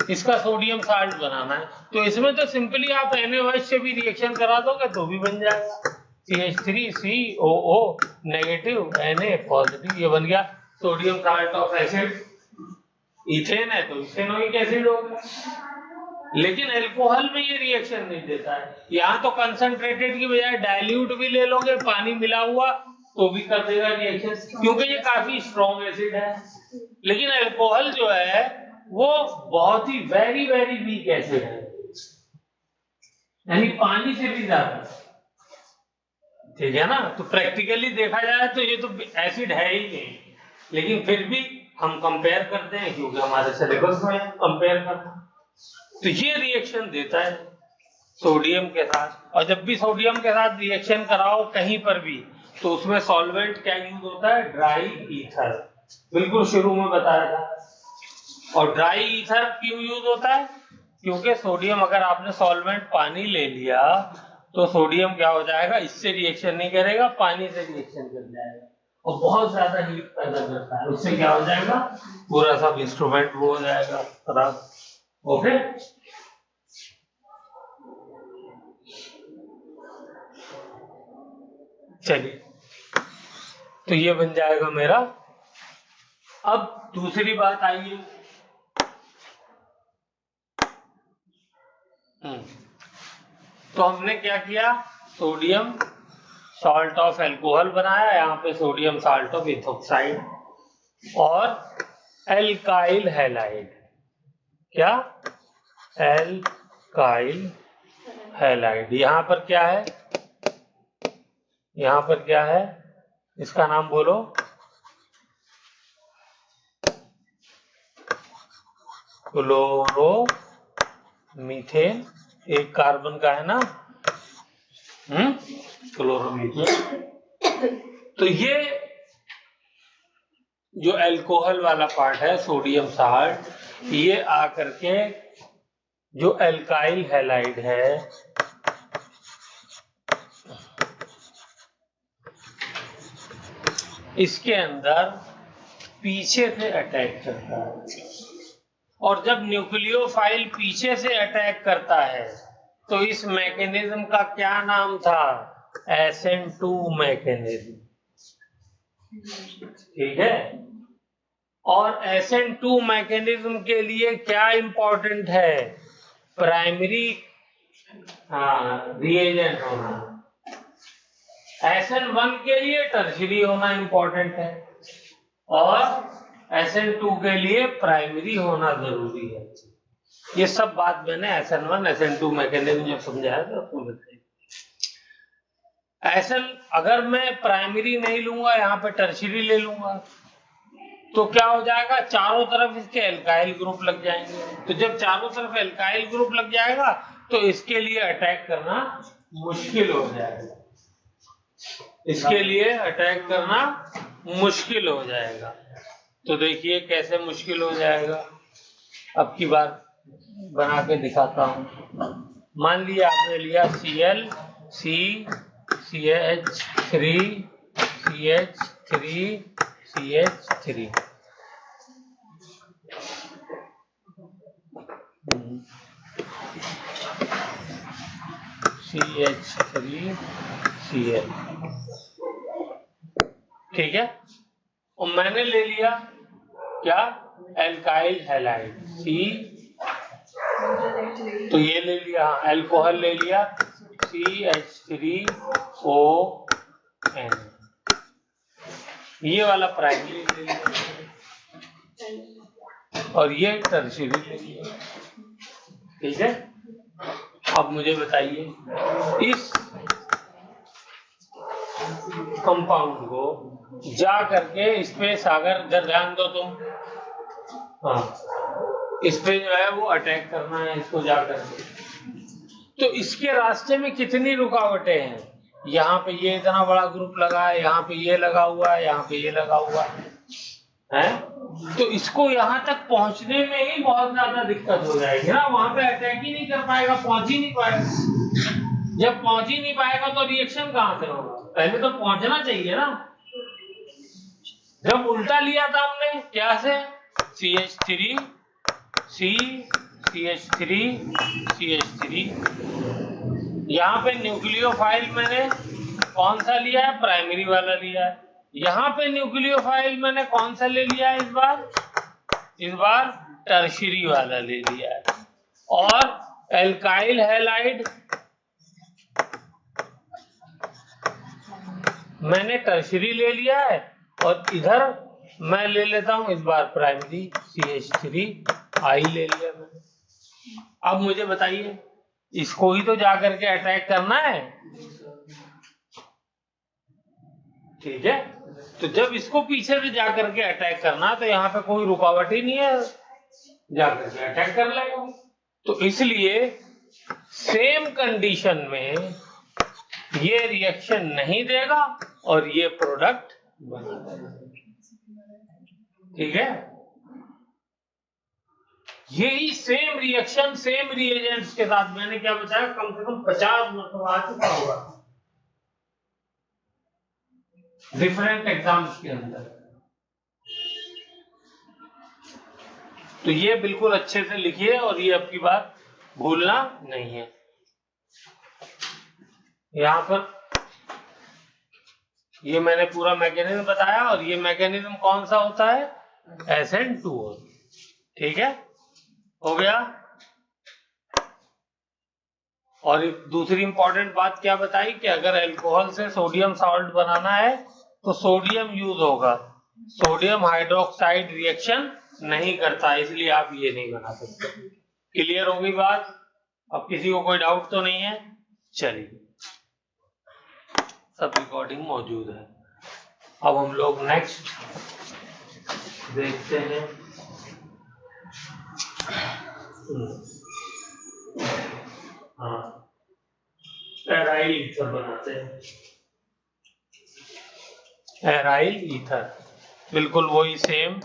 इसका सोडियम साल्ट बनाना है तो इसमें तो सिंपली आप NaOH से भी रिएक्शन करा दोगे तो भी बन जाएगा, CH3COO नेगेटिव Na पॉजिटिव, ये बन गया sodium salt of acid. Ethane है तो इथेनोइक एसिड होगा, लेकिन अल्कोहल में ये रिएक्शन नहीं देता है। यहाँ तो कंसंट्रेटेड की बजाय डाइल्यूट भी ले लोगे, पानी मिला हुआ, तो भी कर देगा रिएक्शन, क्योंकि ये काफी स्ट्रॉन्ग एसिड है। लेकिन अल्कोहल जो है वो बहुत ही वेरी वेरी वीक एसिड है, यानी पानी से भी ज्यादा, ठीक है ना। तो प्रैक्टिकली देखा जाए तो ये तो एसिड है ही नहीं, लेकिन फिर भी हम कंपेयर करते हैं क्योंकि हमारे सिलेबस में कंपेयर करना। तो ये रिएक्शन देता है सोडियम के साथ, और जब भी सोडियम के साथ रिएक्शन कराओ कहीं पर भी तो उसमें सॉल्वेंट क्या यूज होता है, ड्राई ईथर, बिल्कुल शुरू में बताया था। और ड्राई ईथर क्यों यूज होता है, क्योंकि सोडियम, अगर आपने सॉल्वेंट पानी ले लिया तो सोडियम क्या हो जाएगा, इससे रिएक्शन नहीं करेगा, पानी से रिएक्शन कर जाएगा और बहुत ज्यादा हीट पैदा करता है, उससे क्या हो जाएगा, पूरा सब इंस्ट्रूमेंट वो हो जाएगा खराब। ओके, चलिए, तो ये बन जाएगा मेरा। अब दूसरी बात आइए, तो हमने क्या किया, सोडियम सॉल्ट ऑफ एल्कोहल बनाया, यहाँ पे सोडियम साल्ट ऑफ इथोक्साइड और एल्काइल हैलाइड, क्या, एल्काइल हैलाइड। यहाँ पर क्या है, यहाँ पर क्या है, इसका नाम बोलो, क्लोरोमीथेन, एक कार्बन का है ना, क्लोरोमीथेन। तो ये जो अल्कोहल वाला पार्ट है सोडियम साल्ट, ये आकर के जो एल्काइल हैलाइड है इसके अंदर पीछे से अटैक करता है, और जब न्यूक्लियोफाइल पीछे से अटैक करता है तो इस मैकेनिज्म का क्या नाम था? SN2 mechanism. ठीक है, और SN2 मैकेनिज्म के लिए क्या इंपॉर्टेंट है? प्राइमरी रिएजेंट होना। SN1 के लिए टर्शियरी होना इंपॉर्टेंट है, और SN2 के लिए प्राइमरी होना जरूरी है। ये सब बात मैंने SN1 SN2 मैकेनिज्म जब समझाया था आपको बताई। अगर मैं प्राइमरी नहीं लूंगा, यहाँ पे टर्शियरी ले लूंगा, तो क्या हो जाएगा? चारों तरफ इसके एल्काइल ग्रुप लग जाएंगे। तो जब चारों तरफ एल्काइल ग्रुप लग जाएगा तो इसके लिए अटैक करना मुश्किल हो जाएगा, इसके लिए अटैक करना मुश्किल हो जाएगा। तो देखिए कैसे मुश्किल हो जाएगा, अब की बार बना के दिखाता हूं। मान लिया आपने लिया Cl, C, CH3, CH3, CH3। CH3, Cl, ठीक है। और मैंने ले लिया क्या? एल्काइल हैलाइड C, तो ये ले लिया अल्कोहल ले लिया CH3ON, ये वाला प्राइमरी ले लिया, और ये टर्शियरी ले लिया। ठीक है, अब मुझे बताइए इस कंपाउंड को जा करके इस पे सागर जर ध्यान दो तुम, हाँ, इस पे जो है वो अटैक करना है इसको जा करके। तो इसके रास्ते में कितनी रुकावटें हैं? यहाँ पे ये इतना बड़ा ग्रुप लगा है, यहाँ पे ये लगा हुआ है, यहाँ पे ये लगा हुआ है, तो इसको यहाँ तक पहुंचने में ही बहुत ज्यादा दिक्कत हो जाएगी ना। वहां पे अटैक ही नहीं कर पाएगा, पहुंच ही नहीं पाएगा। जब पहुंच ही नहीं पाएगा तो रिएक्शन कहां से होगा? पहले तो पहुंचना चाहिए ना। जब उल्टा लिया था हमने क्या से? CH3 C, CH3 CH3, यहाँ पे न्यूक्लियोफाइल मैंने कौन सा लिया है? प्राइमरी वाला लिया है। यहाँ पे न्यूक्लियोफाइल मैंने कौन सा ले लिया है इस बार? इस बार टर्शियरी वाला ले लिया है। और एल्काइल हैलाइड मैंने टर्शियरी ले लिया है, और इधर मैं ले लेता हूं इस बार प्राइमरी CH3I ले लिया मैंने। अब मुझे बताइए इसको ही तो जाकर के अटैक करना है, ठीक है। तो जब इसको पीछे से जाकर के अटैक करना तो यहाँ पे कोई रुकावट ही नहीं है, जाकर के अटैक कर लेगा। तो इसलिए सेम कंडीशन में ये रिएक्शन नहीं देगा और ये प्रोडक्ट बना देगा, ठीक है। यही सेम रिएक्शन सेम रिएजेंट्स के साथ मैंने क्या बताया, कम से कम 50 मरतबा आ चुका होगा डिफरेंट एग्जाम्स के अंदर। तो ये बिल्कुल अच्छे से लिखिए और ये आपकी बात भूलना नहीं है। यहां पर ये मैंने पूरा मैकेनिज्म बताया, और ये मैकेनिज्म कौन सा होता है? SN2O, ठीक है, हो गया। और एक दूसरी इंपॉर्टेंट बात क्या बताई कि अगर अल्कोहल से सोडियम सॉल्ट बनाना है तो सोडियम यूज होगा, सोडियम हाइड्रोक्साइड रिएक्शन नहीं करता, इसलिए आप ये नहीं बना सकते। क्लियर होगी बात? अब किसी को कोई डाउट तो नहीं है? चलिए, सब रिकॉर्डिंग मौजूद है। अब हम लोग नेक्स्ट देखते हैं। हाँ, एराइल ईथर बनाते हैं, एराइल ईथर, बिल्कुल वही सेम।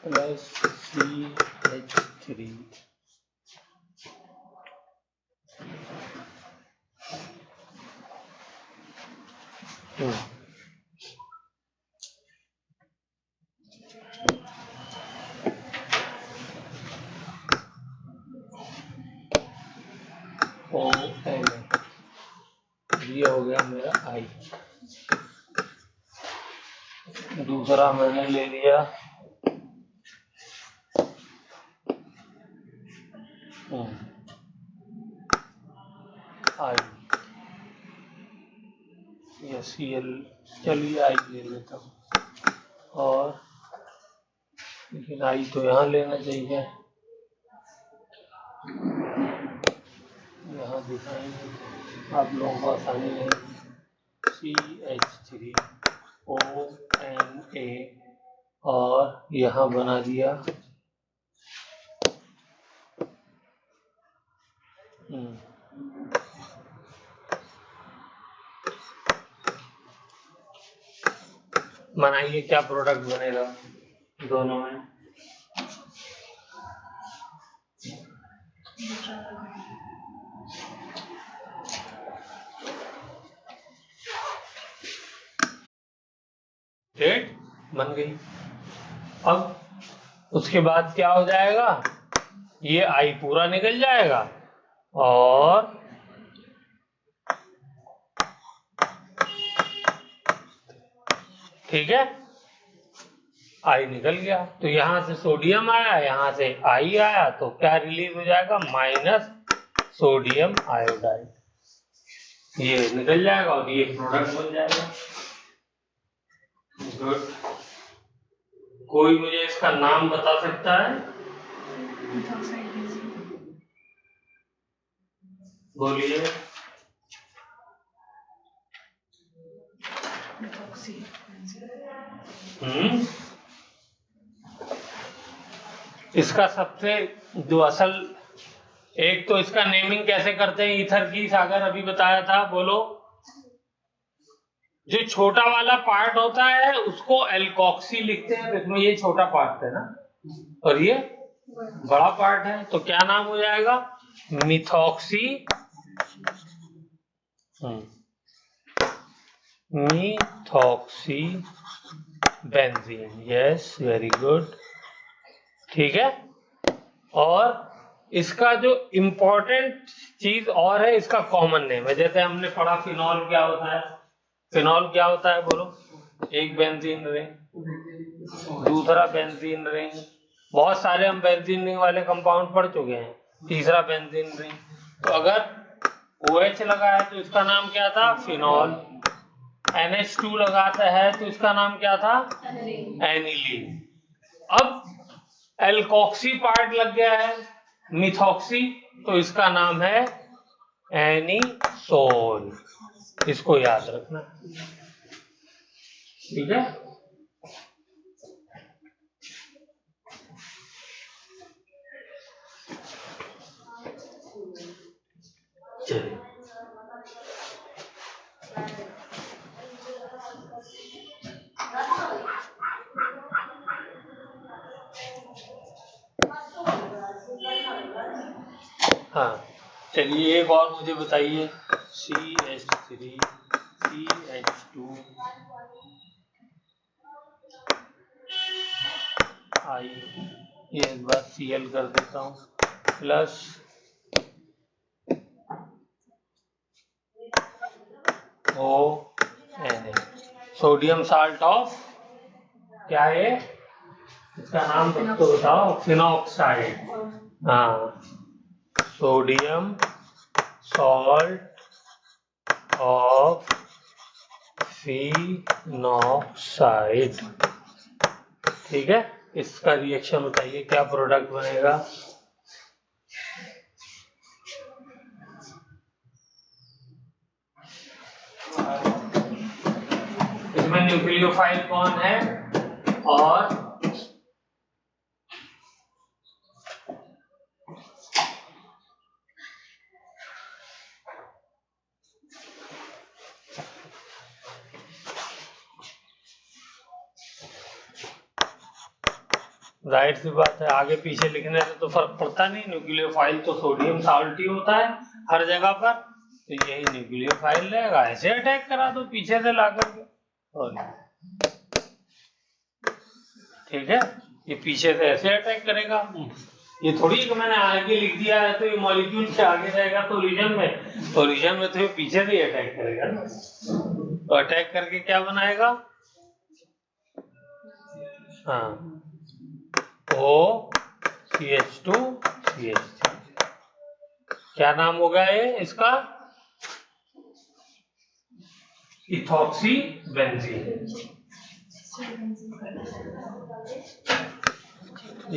प्लस CH3 ON, ये हो गया मेरा I। दूसरा मैंने ले लिया I, या Cl, चलिए I ले लेता हूँ, और लेकिन I तो यहाँ लेना चाहिए, यहाँ दिखाएंगे आप लोगों को आसानी रहेगी। CH3ONA, और यहाँ बना दिया बनाइए, क्या प्रोडक्ट बनेगा दोनों में? स्टेट बन गई। अब उसके बाद क्या हो जाएगा, ये आई पूरा निकल जाएगा, और ठीक है, आई निकल गया, तो यहां से सोडियम आया, यहां से आई आया, तो क्या रिलीज हो जाएगा, माइनस सोडियम आयोडाइड, ये निकल जाएगा और ये प्रोडक्ट बन जाएगा। गुड। कोई मुझे इसका नाम बता सकता है? बोलिए। इसका सबसे जो असल, एक तो इसका नेमिंग कैसे करते हैं ईथर की, सागर अभी बताया था, बोलो। जो छोटा वाला पार्ट होता है उसको एल्कोक्सी लिखते हैं, इसमें ये छोटा पार्ट है ना, और ये बड़ा पार्ट है, तो क्या नाम हो जाएगा, methoxy, methoxy benzene. Yes, very good, ठीक है। और इसका जो इम्पोर्टेंट चीज और है, इसका कॉमन नेम है, जैसे हमने पढ़ा फिनॉल क्या होता है, फिनॉल क्या होता है बोलो, एक बेंजीन रिंग, दूसरा बेंजीन रिंग, बहुत सारे हम बेंजीन रिंग वाले कंपाउंड पढ़ चुके हैं, तीसरा बेंजीन रिंग, तो अगर OH लगा है तो इसका नाम क्या था, फिनॉल, NH2 लगाता है तो इसका नाम क्या था, एनिलीन। अब एल्कोक्सी पार्ट लग गया है, मिथॉक्सी, तो इसका नाम है एनीसोल, इसको याद रखना, ठीक है। चलिए, हाँ, चलिए एक और मुझे बताइए, CH3 CH2 I, ये एक बार Cl कर देता हूँ, plus ONA, sodium salt of, क्या है इसका नाम तो बताओ, फिनॉक्साइड, हाँ, सोडियम सॉल्ट ऑफ फिनॉक्साइड, ठीक है। इसका रिएक्शन बताइए, क्या प्रोडक्ट बनेगा। इसमें न्यूक्लियोफाइल कौन है और जाहिर सी बात है आगे पीछे लिखने से तो फर्क पड़ता नहीं, न्यूक्लियोफाइल तो सोडियम साल्ट ही होता है हर जगह पर, तो यही न्यूक्लियोफाइल रहेगा। ऐसे अटैक करा दो पीछे से ला करके, ठीक है, ये पीछे से ऐसे अटैक करेगा। ये थोड़ी कि मैंने आगे लिख दिया है तो ये मॉलिक्यूल से आगे जाएगा सोल्यूशन में तो ये पीछे से ही अटैक करेगा ना। तो अटैक करके क्या बनाएगा, हाँ, OCH2CH3। क्या नाम होगा ये इसका, इथॉक्सी बेंजीन।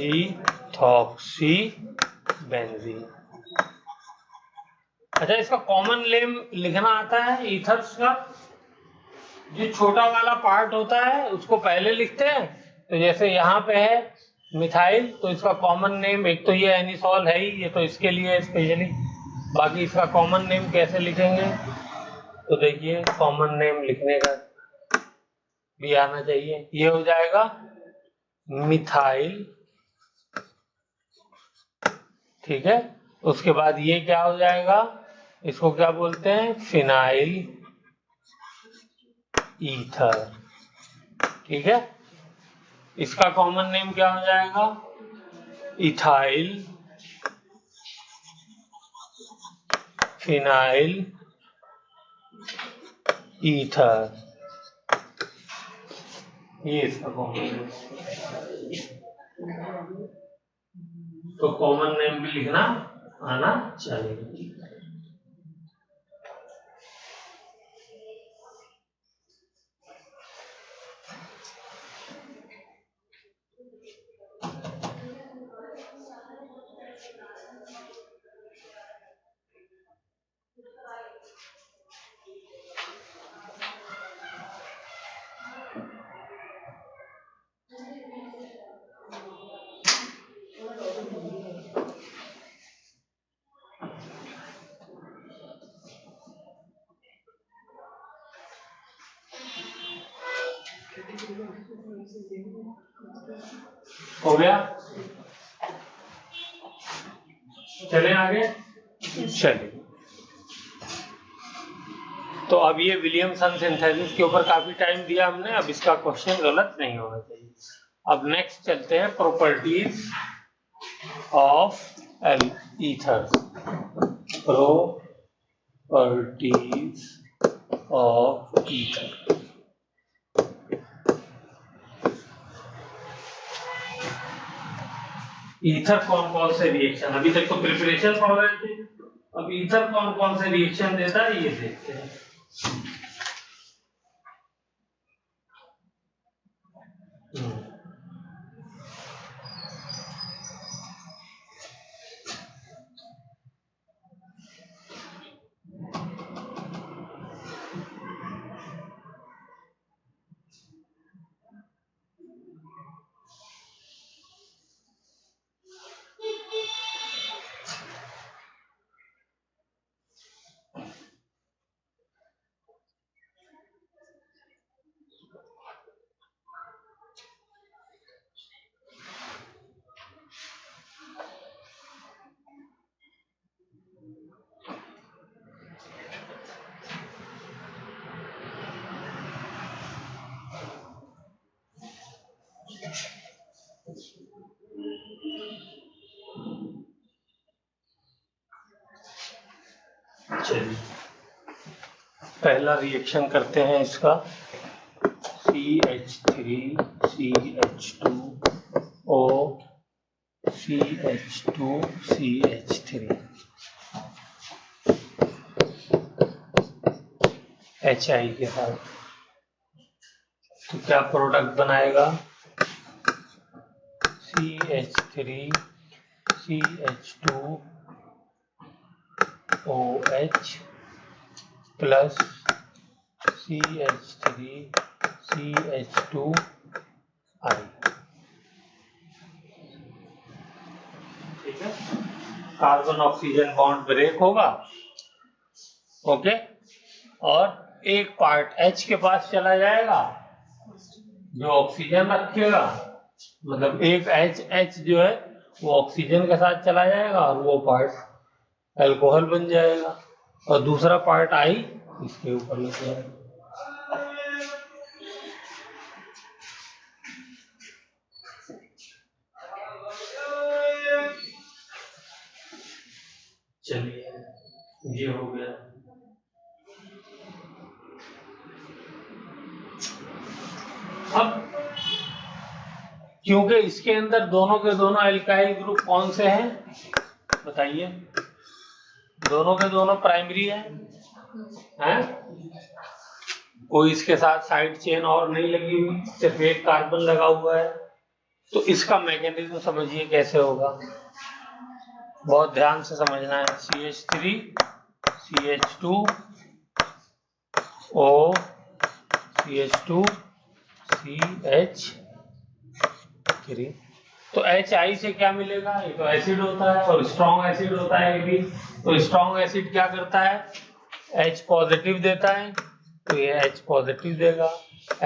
Ethoxy benzene. अच्छा, इसका कॉमन नेम लिखना आता है ईथर्स का। जो छोटा वाला पार्ट होता है उसको पहले लिखते हैं, तो जैसे यहाँ पे है मिथाइल, तो इसका कॉमन नेम, एक तो ये एनिसॉल है ही, ये तो इसके लिए स्पेशली, बाकी इसका कॉमन नेम कैसे लिखेंगे, तो देखिए कॉमन नेम लिखने का भी आना चाहिए। ये हो जाएगा मिथाइल, ठीक है। उसके बाद ये क्या हो जाएगा, इसको क्या बोलते हैं, फिनाइल ईथर, ठीक है। इसका कॉमन नेम क्या हो जाएगा, इथाइल फिनाइल ईथर, ये इसका कॉमन नेम। तो कॉमन नेम भी लिखना आना चाहिए। हो गया, चलें आगे। चलिए, तो अब ये विलियमसन सिंथेसिस के ऊपर काफी टाइम दिया हमने, अब इसका क्वेश्चन गलत नहीं होना चाहिए। अब नेक्स्ट चलते हैं properties of ether. Properties of ether. Ether कौन कौन से रिएक्शन, अभी तक तो प्रिपरेशन पढ़ रहे थे, अब ईथर कौन कौन से रिएक्शन देता है ये देखते हैं। चलिए पहला रिएक्शन करते हैं इसका, CH3CH2O CH2CH3 HI के साथ, तो क्या प्रोडक्ट बनाएगा, CH3 CH2OH plus CH3 CH2I। ठीक है, कार्बन ऑक्सीजन बॉन्ड ब्रेक होगा। ओके, और एक पार्ट H के पास चला जाएगा जो ऑक्सीजन रखेगा, मतलब एक H जो है वो ऑक्सीजन के साथ चला जाएगा और वो पार्ट अल्कोहल बन जाएगा, और दूसरा पार्ट I इसके ऊपर लग जाएगा। चलिए, ये हो गया। अब क्योंकि इसके अंदर दोनों के दोनों एल्काइल ग्रुप कौन से हैं बताइए? दोनों के दोनों प्राइमरी हैं? कोई इसके साथ साइड चेन और नहीं लगी हुई, सिर्फ एक कार्बन लगा हुआ है। तो इसका मैकेनिज्म समझिए कैसे होगा, बहुत ध्यान से समझना है। CH3 CH2O CH2 CH3। तो HI से क्या मिलेगा? ये तो एसिड होता है और स्ट्रॉन्ग एसिड होता है ये भी। तो स्ट्रॉन्ग एसिड क्या करता है? H पॉजिटिव देता है, तो ये H पॉजिटिव देगा।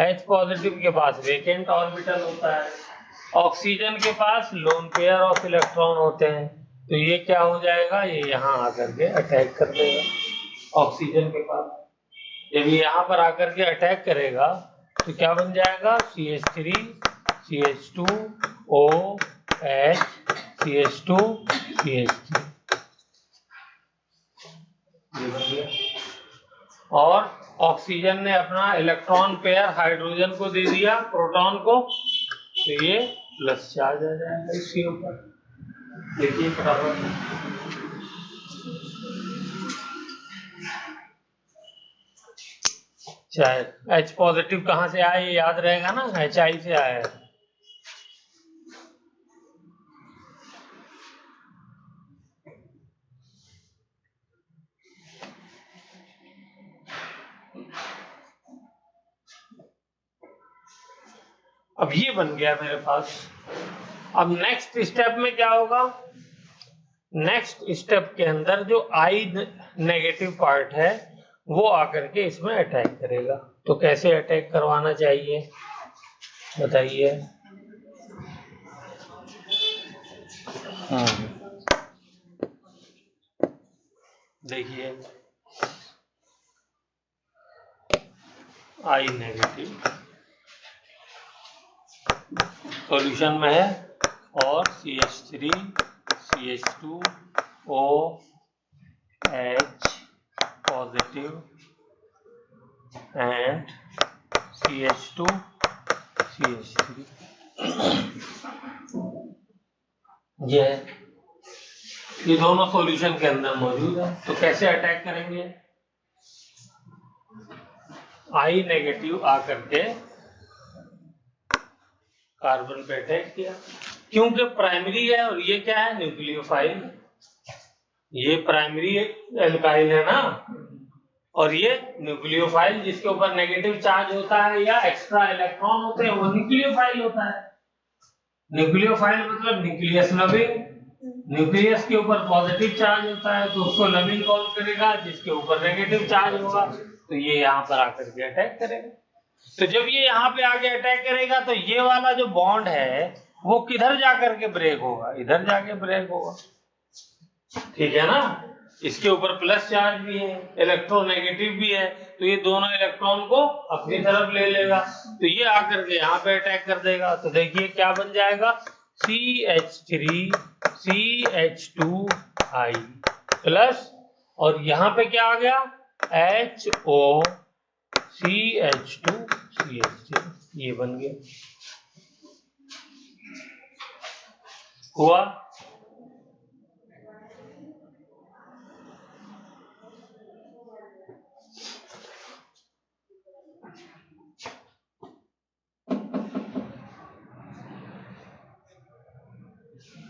H पॉजिटिव के पास वेकेंट ऑर्बिटल होता है, ऑक्सीजन के पास लोन पेयर ऑफ इलेक्ट्रॉन होते हैं, तो ये क्या हो जाएगा? ये यहाँ आकर के अटैक कर देगा ऑक्सीजन के पास। जब ये यहाँ पर आकर के अटैक करेगा तो क्या बन जाएगा? CH3 CH2OH CH2 CH3, ये बन गया। और ऑक्सीजन ने अपना इलेक्ट्रॉन पेयर हाइड्रोजन को दे दिया, प्रोटॉन को, तो ये प्लस चार्ज आ जाएगा इसके ऊपर। देखिए फटाफट, चाहे H पॉजिटिव कहाँ से आए ये याद रहेगा ना, HI से आया है। अब ये बन गया मेरे पास। अब नेक्स्ट स्टेप में क्या होगा? नेक्स्ट स्टेप के अंदर जो I नेगेटिव पार्ट है वो आकर के इसमें अटैक करेगा। तो कैसे अटैक करवाना चाहिए बताइए? देखिए, I नेगेटिव सॉल्यूशन में है और CH3 CH2OH positive and CH2 CH3 ये दोनों सॉल्यूशन के अंदर मौजूद है। तो कैसे अटैक करेंगे? I नेगेटिव आकर के कार्बन पे अटैक किया, क्योंकि प्राइमरी है और ये क्या है? न्यूक्लियोफाइल। ये प्राइमरी एल्काइल है ना, और ये न्यूक्लियोफाइल जिसके ऊपर नेगेटिव चार्ज होता है या एक्स्ट्रा इलेक्ट्रॉन होते हैं, वो न्यूक्लियोफाइल होता है। न्यूक्लियोफाइल मतलब न्यूक्लियस लविंग। न्यूक्लियस के ऊपर पॉजिटिव चार्ज होता है तो उसको लविंग कॉल करेगा, जिसके ऊपर नेगेटिव चार्ज होगा तो ये यहाँ पर आकर के अटैक करेगा। तो जब ये यहाँ पे आके अटैक करेगा तो ये वाला जो बॉन्ड है वो किधर जाकर के ब्रेक होगा? इधर जाके ब्रेक होगा, ठीक है ना। इसके ऊपर प्लस चार्ज भी है, इलेक्ट्रोनेगेटिव भी है, तो ये दोनों इलेक्ट्रॉन को अपनी तरफ ले लेगा, तो ये आकर के यहाँ पे अटैक कर देगा। तो देखिए क्या बन जाएगा? CH3 CH2I प्लस, और यहाँ पे क्या आ गया? HO CH2 CH3, ये बन गया। हुआ?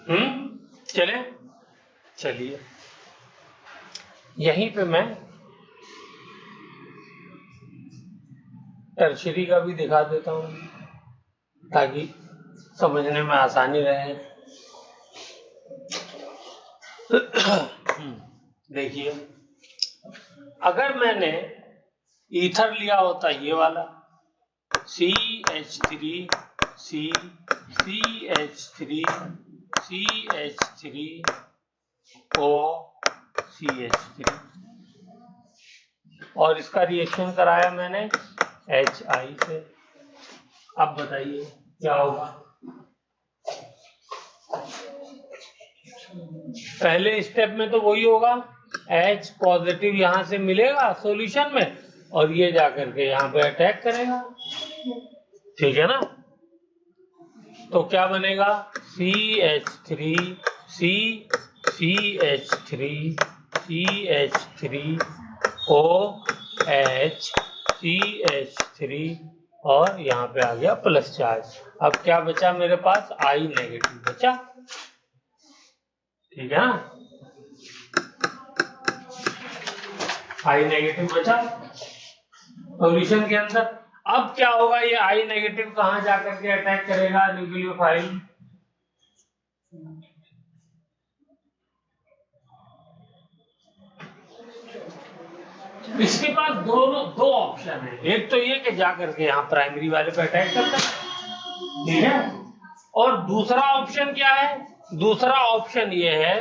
चले, चलिए यहीं पे मैं टर्शरी का भी दिखा देता हूँ ताकि समझने में आसानी रहे। देखिए, अगर मैंने ईथर लिया होता ये वाला CH3 C CH3 CH3 O CH3 और इसका रिएक्शन कराया मैंने HI से। अब बताइए क्या होगा। पहले स्टेप में तो वही होगा, H पॉजिटिव यहां से मिलेगा सॉल्यूशन में और ये जाकर के यहाँ पे अटैक करेगा, ठीक है ना। तो क्या बनेगा, CH3 C CH3 CH3 OH CH3 और यहाँ पे आ गया प्लस चार्ज। अब क्या बचा मेरे पास, I नेगेटिव बचा, ठीक है ना। I नेगेटिव बचा सॉल्यूशन के अंदर। अब क्या होगा, ये I नेगेटिव कहां जाकर के अटैक करेगा, न्यूक्लियोफाइल। इसके पास दो ऑप्शन है, एक तो ये कि जाकर के यहाँ प्राइमरी वाले पे अटैक करता है, ठीक है। और दूसरा ऑप्शन क्या है, दूसरा ऑप्शन ये है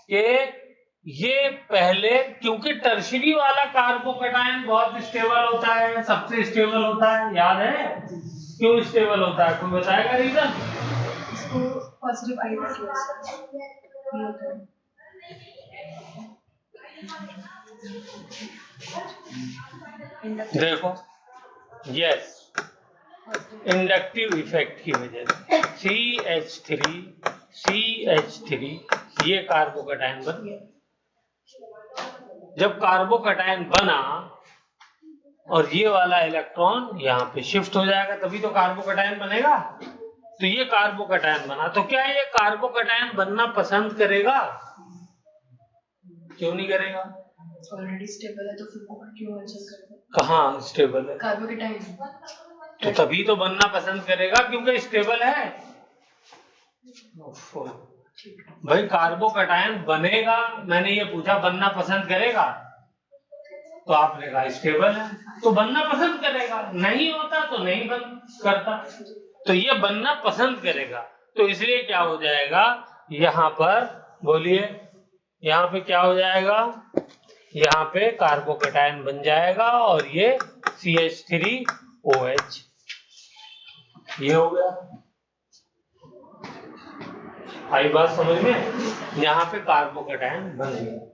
कि ये पहले, क्योंकि टर्शरी वाला कार्बोकैटायन बहुत स्टेबल होता है, सबसे स्टेबल होता है, याद है क्यों स्टेबल होता है, कोई बताएगा रीजन। इसको पॉजिटिव आई देखो, यस, इंडक्टिव इफेक्ट की वजह से CH3 ये कार्बोकैटायन बन गया। जब कार्बोकैटायन बना और ये वाला इलेक्ट्रॉन यहाँ पे शिफ्ट हो जाएगा तभी तो कार्बोकैटायन बनेगा। तो ये कार्बोकैटायन बना, तो क्या ये कार्बोकैटायन बनना पसंद करेगा, क्यों नहीं करेगा, ऑलरेडी स्टेबल है तो फिर क्यों हलचल करेगा। कहाँ स्टेबल है, कार्बोकैटायन तो तभी तो बनना पसंद करेगा क्योंकि स्टेबल है। भाई कार्बोकैटायन बनेगा, मैंने ये पूछा बनना पसंद करेगा, तो आपने कहा स्टेबल है तो बनना पसंद करेगा, नहीं होता तो नहीं बन करता, तो ये बनना पसंद करेगा। तो इसलिए क्या हो जाएगा, यहाँ पर बोलिए, यहाँ पे क्या हो जाएगा, यहाँ पे कार्बोकैटायन बन जाएगा और ये CH3OH ये हो गया। आई बात समझ में, यहाँ पे कार्बोकैटायन बन गया।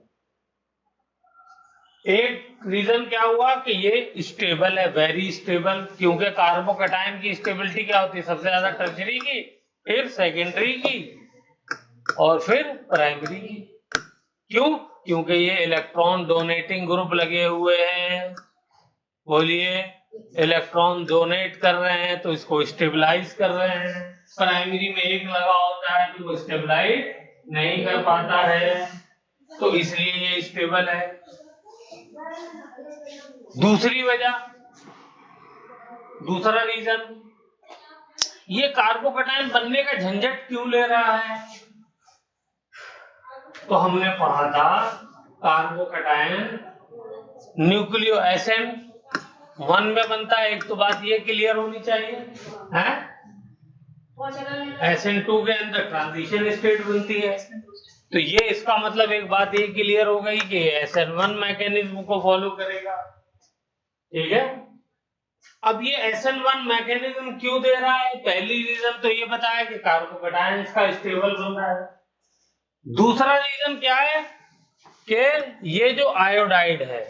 एक रीजन क्या हुआ कि ये स्टेबल है, वेरी स्टेबल, क्योंकि कार्बोकैटायन की स्टेबिलिटी क्या होती है, सबसे ज्यादा टर्शरी की, फिर सेकेंडरी की और फिर प्राइमरी की। क्यों, क्योंकि ये इलेक्ट्रॉन डोनेटिंग ग्रुप लगे हुए हैं, बोलिए इलेक्ट्रॉन डोनेट कर रहे हैं तो इसको स्टेबलाइज कर रहे हैं। प्राइमरी में एक लगा होता है तो वो स्टेबलाइज नहीं कर पाता है, तो इसलिए ये स्टेबल है। दूसरी वजह, दूसरा रीजन, ये कार्बोकैटायन बनने का झंझट क्यों ले रहा है, तो हमने पढ़ा था कार्बोकैटायन न्यूक्लियो एसिड 1 में बनता है, एक तो बात ये क्लियर होनी चाहिए है। SN2 के अंदर ट्रांजिशन स्टेट बनती है, तो ये इसका मतलब एक बात ये क्लियर हो गई कि SN1 मैकेनिज्म को फॉलो करेगा, ठीक है। अब ये SN1 मैकेनिज्म क्यों दे रहा है, पहली रीजन तो ये बताया कि कार्बोकैटायन इसका स्टेबल बन रहा है। दूसरा रीजन क्या है कि ये जो आयोडाइड है,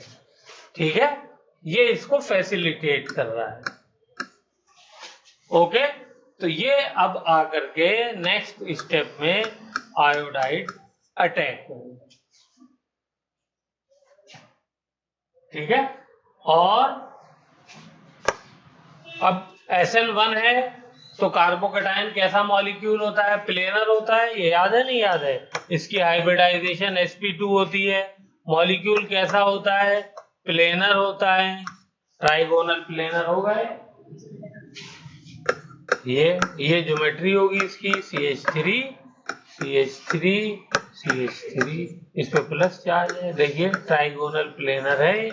ठीक है, ये इसको फैसिलिटेट कर रहा है, ओके। तो ये अब आकर के नेक्स्ट स्टेप में आयोडाइड अटैक करेगा, ठीक है। और अब SN1 है, तो कार्बोकैटायन कैसा मॉलिक्यूल होता है? प्लेनर होता है। ये याद है नहीं याद है? इसकी हाइब्रिडाइजेशन sp2 होती है। मॉलिक्यूल कैसा होता है? प्लेनर होता है। ट्राइगोनल प्लेनर होगा ये ज्योमेट्री होगी इसकी CH3 CH3 CH3, इस पे प्लस चार्ज है। देखिए ट्राइगोनल प्लेनर है,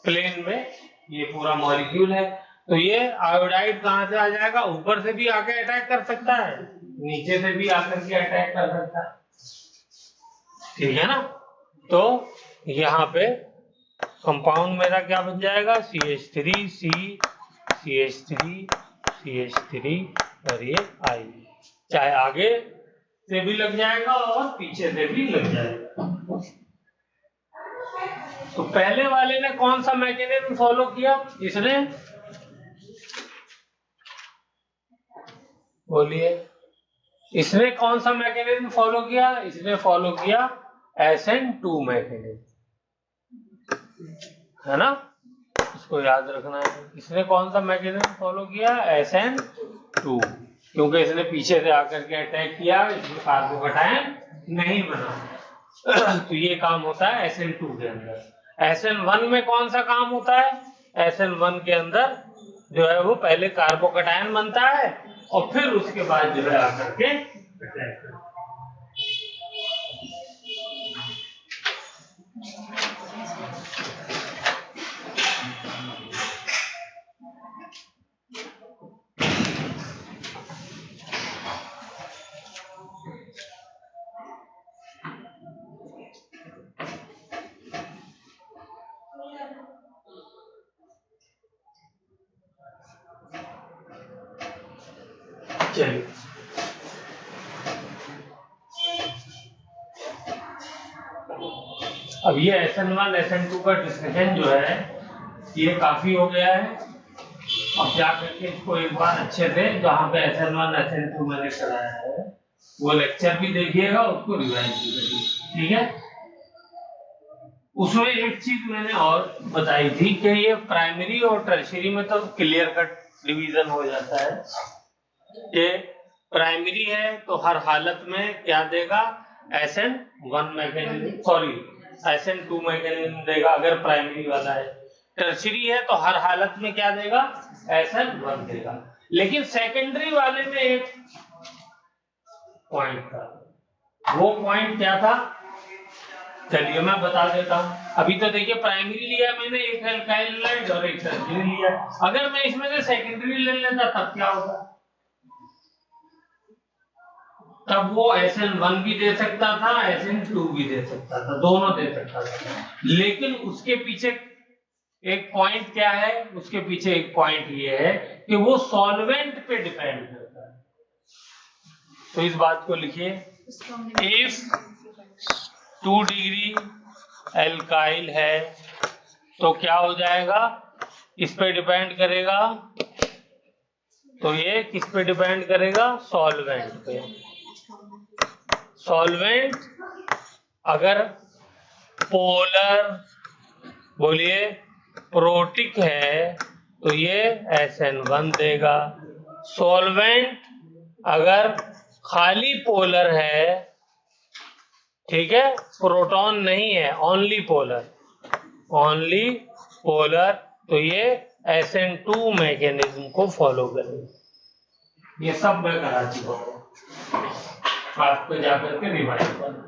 प्लेन में ये पूरा मॉलिक्यूल है। तो ये आयोडाइड कहां से आ जाएगा? ऊपर से भी आके अटैक कर सकता है, नीचे से भी आकर के अटैक कर सकता है, ठीक है ना। तो यहाँ पे कंपाउंड मेरा क्या बन जाएगा? CH3C CH3 CH3 और ये I, चाहे आगे से भी लग जाएगा और पीछे से भी लग जाएगा। तो पहले वाले ने कौन सा मैकेनिज्म फॉलो किया? इसने, बोलिए, इसने कौन सा मैकेनिज्म फॉलो किया? इसने फॉलो किया SN2 मैकेनिज्म, है ना, इसको याद रखना है। इसने कौन सा मैकेनिज्म फॉलो किया? SN2, क्योंकि इसने पीछे से आकर के अटैक किया, इसमें कार्बोकैटायन नहीं बना। तो ये काम होता है SN2 के अंदर। SN1 में कौन सा काम होता है? SN1 के अंदर जो है वो पहले कार्बोकैटायन बनता है और फिर उसके बाद जो है आकर के अटैक करता है। चलिए अब ये SN1 SN2 का डिस्कशन जो है ये काफी हो गया है। अब जा करके इसको एक बार अच्छे से, जहाँ पे SN1 SN2 मैंने कराया है वो लेक्चर भी देखिएगा, उसको रिवाइज भी करिए, ठीक है। उसमें एक चीज मैंने और बताई थी कि ये प्राइमरी और टर्शियरी में तो क्लियर कट डिवीजन हो जाता है कि प्राइमरी है तो हर हालत में क्या देगा? SN1 mechanism, sorry SN2 mechanism देगा अगर प्राइमरी वाला है। टर्शियरी है तो हर हालत में क्या देगा? SN1 देगा। लेकिन सेकेंडरी वाले में एक पॉइंट था, वो पॉइंट क्या था? चलिए मैं बता देता हूं। अभी तो देखिए प्राइमरी लिया मैंने, एक एल्काइल हैलाइड और एक टर्शियरी लिया। अगर मैं इसमें से सेकेंडरी ले लेता तब क्या होगा? तब वो SN1 भी दे सकता था, SN2 भी दे सकता था, दोनों दे सकता था। लेकिन उसके पीछे एक पॉइंट क्या है? उसके पीछे एक पॉइंट ये है कि वो सॉल्वेंट पे डिपेंड करता है। तो इस बात को लिखिए, इफ 2 डिग्री एल्काइल है तो क्या हो जाएगा? इस पे डिपेंड करेगा। तो ये किस पे डिपेंड करेगा? सॉल्वेंट पे। सॉल्वेंट अगर पोलर, बोलिए, प्रोटिक है तो ये SN1 देगा। सॉल्वेंट अगर खाली पोलर है, ठीक है, प्रोटॉन नहीं है, ओनली पोलर, ओनली पोलर, तो ये SN2 मैकेनिज्म को फॉलो करेगा। ये सब मैं करा चुका हूं, आपको जाकर के रिवाइज करना।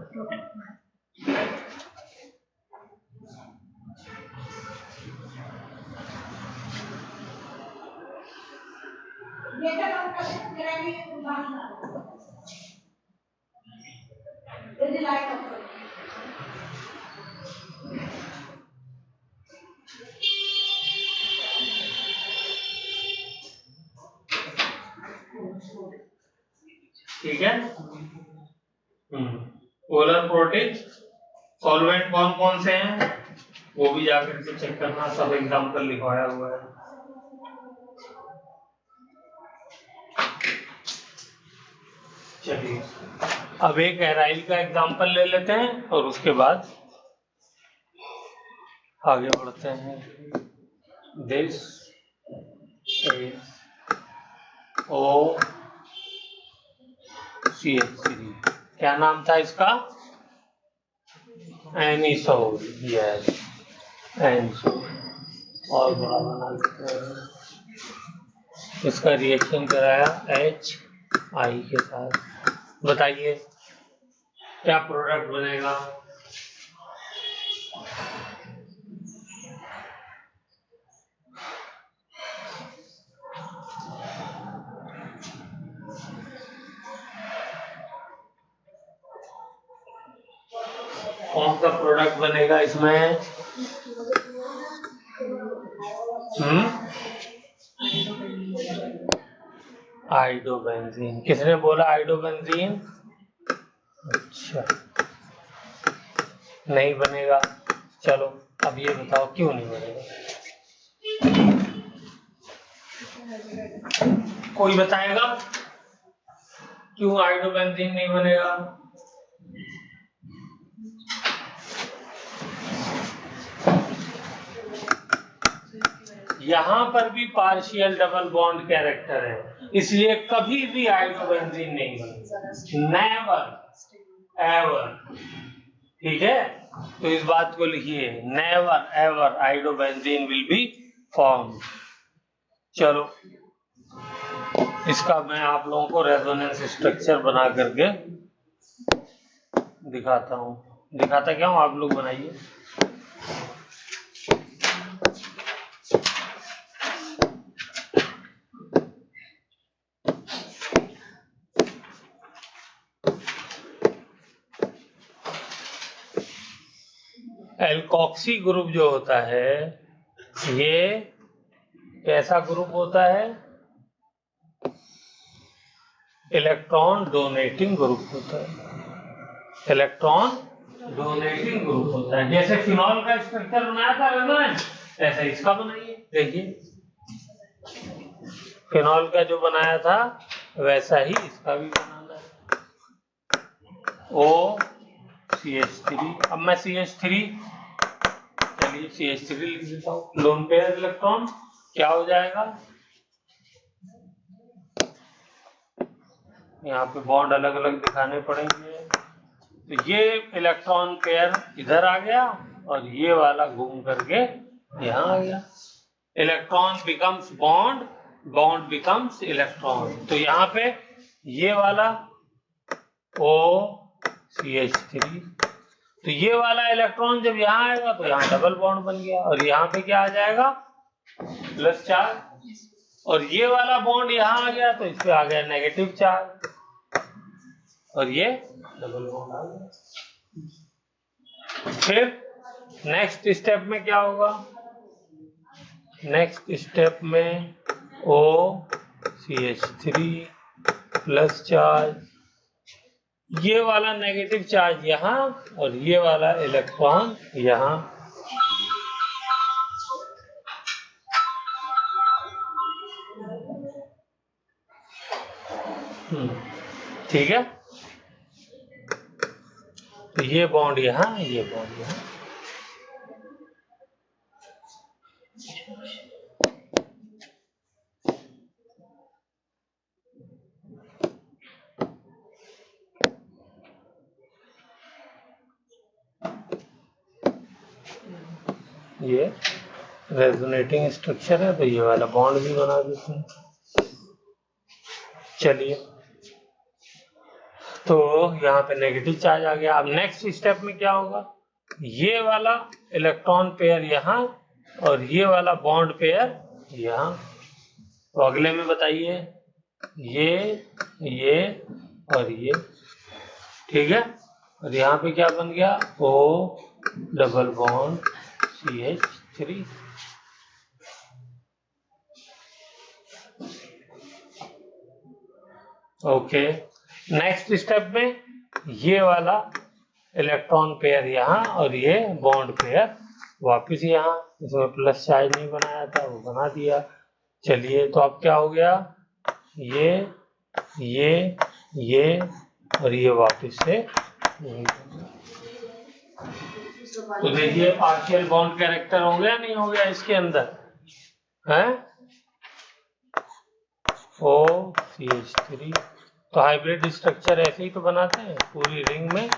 ठीक है, पोलर प्रोटिक सॉल्वेंट कौन कौन से हैं वो भी जाकर के चेक करना, सब एग्जांपल लिखवाया हुआ है। चलिए अब एक एराइल का एग्जांपल ले लेते हैं और उसके बाद आगे बढ़ते हैं। This is OCH3। क्या नाम था इसका? एनिसोल। Yes, anisole. और बड़ा बना लेते हैं। इसका रिएक्शन कराया HI के साथ। बताइए क्या प्रोडक्ट बनेगा? कौन सा प्रोडक्ट बनेगा इसमें? आइडोबेंजीन। किसने बोला आइडोबेंजीन? अच्छा, नहीं बनेगा। चलो अब ये बताओ क्यों नहीं बनेगा? कोई बताएगा क्यों आइडोबेंजीन नहीं बनेगा? यहां पर भी पार्शियल डबल बॉन्ड कैरेक्टर है, इसलिए कभी भी आइडोबेंजीन नहीं बनेगा। Never ever. ठीक है, तो इस बात को लिखिए, never ever iodobenzene will be form. चलो इसका मैं आप लोगों को रेजोनेंस स्ट्रक्चर बना करके दिखाता हूँ। दिखाता क्या हूँ, आप लोग बनाइए। एल्कोक्सी ग्रुप जो होता है ये कैसा ग्रुप होता है? इलेक्ट्रॉन डोनेटिंग ग्रुप होता है। इलेक्ट्रॉन डोनेटिंग ग्रुप होता है। जैसे फिनॉल का स्ट्रक्चर बनाया था रेजोनेंस, ऐसा इसका बनाइए। देखिए फिनॉल का जो बनाया था वैसा ही इसका भी बनाना है। OCH3। अब मैं CH3, चलिए CH3 लिख देता हूँ। लोन पेयर इलेक्ट्रॉन क्या हो जाएगा? यहाँ पे बॉन्ड अलग अलग दिखाने पड़ेंगे। तो ये इलेक्ट्रॉन पेयर इधर आ गया और ये वाला घूम करके यहाँ आ गया। Electron becomes bond, bond becomes electron. तो यहाँ पे ये वाला OCH3, तो ये वाला इलेक्ट्रॉन जब यहाँ आएगा तो यहाँ डबल बॉन्ड बन गया और यहाँ पे क्या आ जाएगा? Plus charge. और ये वाला बॉन्ड यहाँ आ गया तो इस पे आ गया नेगेटिव चार्ज और ये डबल बॉन्ड आ गया। फिर नेक्स्ट स्टेप में क्या होगा? नेक्स्ट स्टेप में OCH3 प्लस चार्ज, ये वाला नेगेटिव चार्ज यहाँ और ये वाला इलेक्ट्रॉन यहाँ। ठीक है, तो ये बॉन्ड यहाँ, ये बॉन्ड यहाँ। ये रेजोनेटिंग स्ट्रक्चर है तो ये वाला बॉन्ड भी बना देते हैं। चलिए तो यहाँ पे नेगेटिव चार्ज आ गया। अब नेक्स्ट स्टेप में क्या होगा? ये वाला इलेक्ट्रॉन पेयर यहाँ और ये वाला बॉन्ड पेयर यहाँ। तो अगले में बताइए, ये और ये। ठीक है, और यहाँ पे क्या बन गया? O double bond CH3। Okay, next step में ये वाला इलेक्ट्रॉन पेयर यहाँ और ये बॉन्ड पेयर वापस यहाँ। इसमें प्लस चार्ज नहीं बनाया था, वो बना दिया। चलिए तो अब क्या हो गया? ये और ये वापस से। तो देखिए पार्शियल बॉन्ड कैरेक्टर हो गया नहीं हो गया इसके अंदर है? CH3। तो हाइब्रिड स्ट्रक्चर ऐसे ही तो बनाते हैं पूरी रिंग में।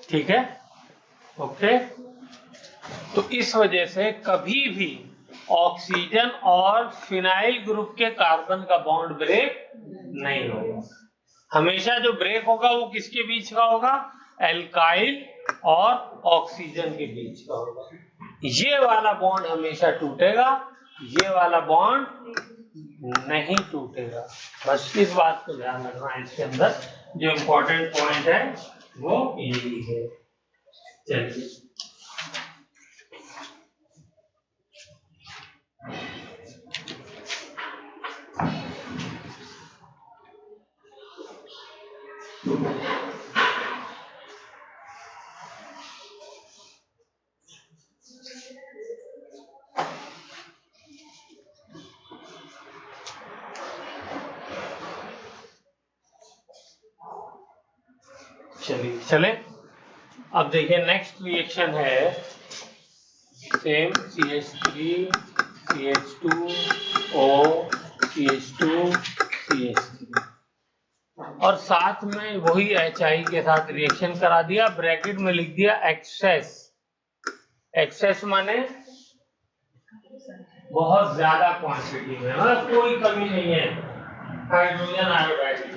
ठीक है, ओके। तो इस वजह से कभी भी ऑक्सीजन और फिनाइल ग्रुप के कार्बन का बॉन्ड ब्रेक नहीं होगा। हमेशा जो ब्रेक होगा वो किसके बीच का होगा? एल्काइल और ऑक्सीजन के बीच का होगा। ये वाला बॉन्ड हमेशा टूटेगा, ये वाला बॉन्ड नहीं टूटेगा। बस इस बात को ध्यान रखना है। इसके अंदर जो इम्पोर्टेंट पॉइंट है वो यही है। चलिए, चले। अब देखिए नेक्स्ट रिएक्शन है same CH3 CH2O CH2 CH3 और साथ में वही HI के साथ रिएक्शन करा दिया। ब्रैकेट में लिख दिया एक्सेस। एक्सेस माने बहुत ज्यादा क्वांटिटी में, मतलब कोई कमी नहीं है हाइड्रोजन आयोडाइड की।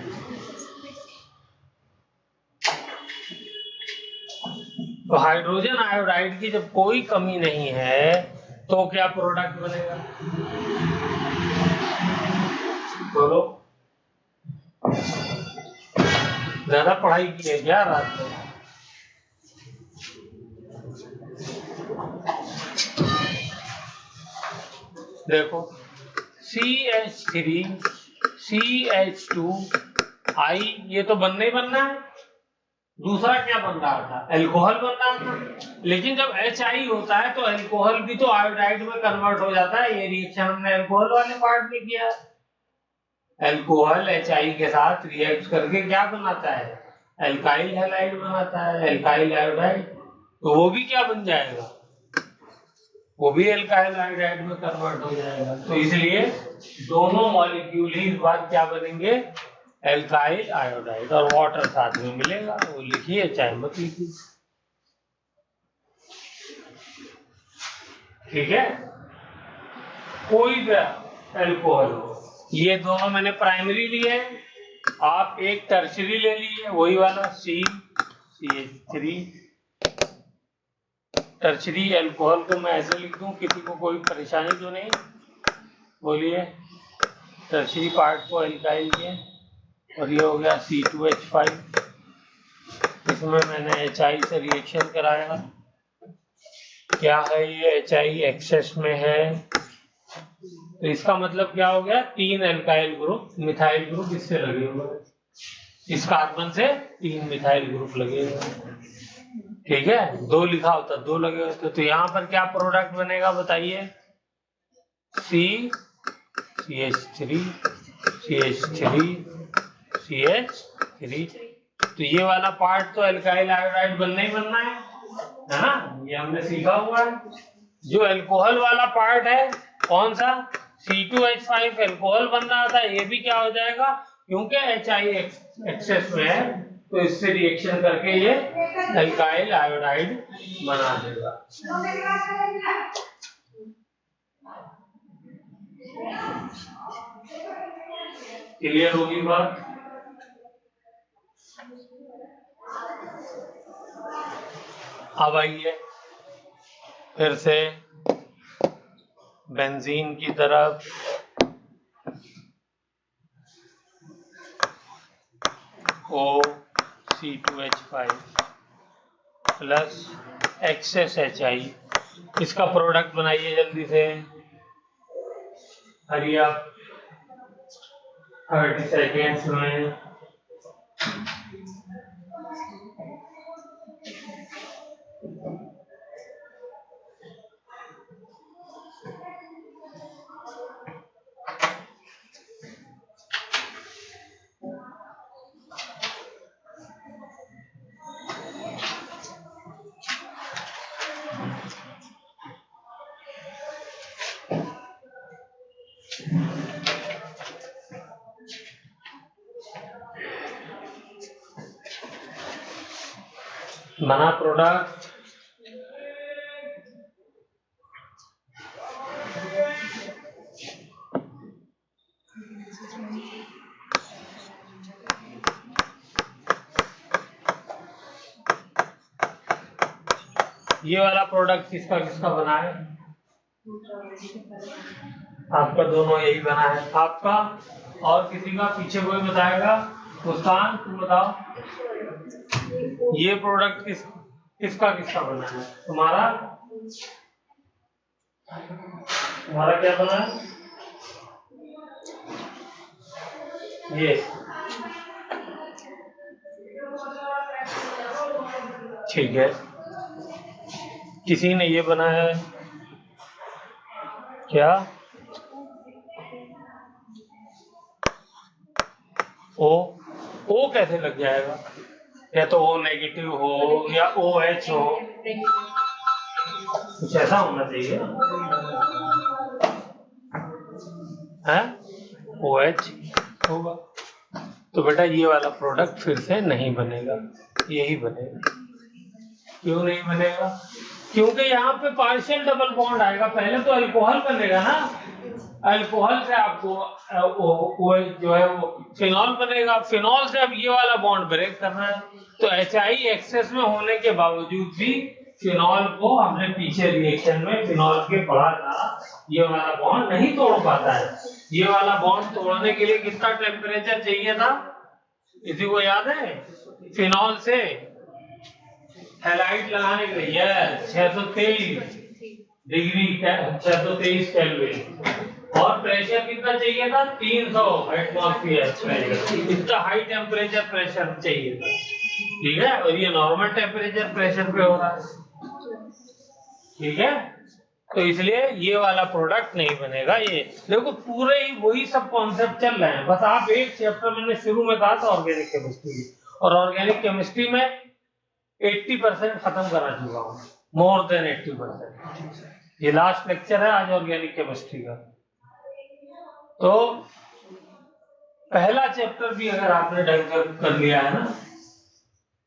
तो हाइड्रोजन आयोडाइड की जब कोई कमी नहीं है तो क्या प्रोडक्ट बनेगा? बोलो, ज्यादा पढ़ाई की है क्या रात में? देखो CH3 CH2I ये तो बनना ही बनना है। दूसरा क्या बन रहा था? एल्कोहल बन रहा था। लेकिन जब HI होता है तो एल्कोहल भी तो आयोडाइड में कन्वर्ट हो जाता है। ये रिएक्शन हमने एल्कोहल वाले पार्ट में किया। एल्कोहल HI के साथ रिएक्ट करके क्या बनाता है? एल्काइल हैलाइड बनाता है, एल्काइल आयोडाइड। तो वो भी क्या बन जाएगा? वो भी एल्काइल आयोडाइड में कन्वर्ट हो जाएगा। तो इसलिए दोनों मॉलिक्यूल ही इस बार क्या बनेंगे? Alkyl iodide. और वाटर साथ में मिलेगा, वो लिखिए चाहे मत लिखिए। ठीक है, कोई भी एल्कोहल हो, ये दोनों मैंने प्राइमरी लिए, आप एक टर्शरी ले लीजिए वही वाला CH3। टर्शरी एल्कोहल को मैं ऐसे लिख दूं, किसी को कोई परेशानी तो नहीं? बोलिए। टर्शरी पार्ट को एल्काइल किए और ये हो गया C2H5। इसमें मैंने HI से रिएक्शन कराया। क्या है ये? HI एक्सेस में है। तो इसका मतलब क्या हो गया? 3 एल्काइल ग्रुप, मिथाइल ग्रुप इससे लगे हुए, इस कार्बन से 3 मिथाइल ग्रुप लगे हुए। ठीक है, 2 लिखा होता 2 लगे होते। तो यहाँ पर क्या प्रोडक्ट बनेगा बताइए? CH3 CH3 CH3। तो ये वाला पार्ट तो एल्काइल आयोडाइड बनना ही बनना है ना? ये हमने सीखा हुआ है। जो एल्कोहल वाला पार्ट है कौन सा? C2H5 एल्कोहल बन रहा था, ये भी क्या हो जाएगा? क्योंकि HI एक्सेस में है तो इससे रिएक्शन करके ये एल्काइल आयोडाइड बना देगा। क्लियर होगी बात? अब आइए फिर से बेंजीन की तरफ। OC2H5 प्लस एक्सेस HI, इसका प्रोडक्ट बनाइए जल्दी से। हरी आप 30 सेकेंड्स में। बना प्रोडक्ट ये वाला प्रोडक्ट किसका किसका बना है? आपका दोनों यही बना है आपका, और किसी का पीछे कोई बताएगा? मुस्कान तुम बताओ, ये प्रोडक्ट किसका किसका बना है? तुम्हारा क्या बना है? ये ठीक है। किसी ने ये बनाया है क्या? ओ कैसे लग जाएगा? या तो ओ नेगेटिव हो या OH हो, कुछ ऐसा होना चाहिए है? OH होगा तो बेटा ये वाला प्रोडक्ट फिर से नहीं बनेगा, यही बनेगा। क्यों नहीं बनेगा? क्योंकि यहाँ पे पार्शियल डबल बॉन्ड आएगा, पहले तो अल्कोहल बनेगा ना, अल्कोहल से आपको वो जो है वो फिनॉल बनेगा, फिनॉल से अब ये वाला बॉन्ड ब्रेक करना है, तो HI एक्सेस में होने के बावजूद भी फिनॉल को हमने पीछे रिएक्शन में फिनॉल के पढ़ा था, ये वाला बॉन्ड नहीं तोड़ पाता है। ये वाला बॉन्ड तोड़ने के लिए कितना टेम्परेचर चाहिए था, किसी को याद है? फिनॉल से हैलाइड लगाने के लिए 623 डिग्री 623 केल्विन, और प्रेशर कितना चाहिए था? 300 एटमॉस्फेयर प्रेशर, इतना हाई टेम्परेचर प्रेशर चाहिए था, ठीक है? और ये नॉर्मल टेम्परेचर प्रेशर पे हो रहा है, ठीक है? तो इसलिए ये वाला प्रोडक्ट नहीं बनेगा। ये देखो पूरे ही वही सब कॉन्सेप्ट चल रहे हैं, बस आप एक चैप्टर मैंने शुरू में कहा था ऑर्गेनिक केमिस्ट्री, और ऑर्गेनिक केमिस्ट्री में 80% खत्म करा चुका हूँ, मोर देन 80%। ये लास्ट लेक्चर है आज ऑर्गेनिक केमिस्ट्री का। तो पहला चैप्टर भी अगर आपने ढंग से कर लिया है ना,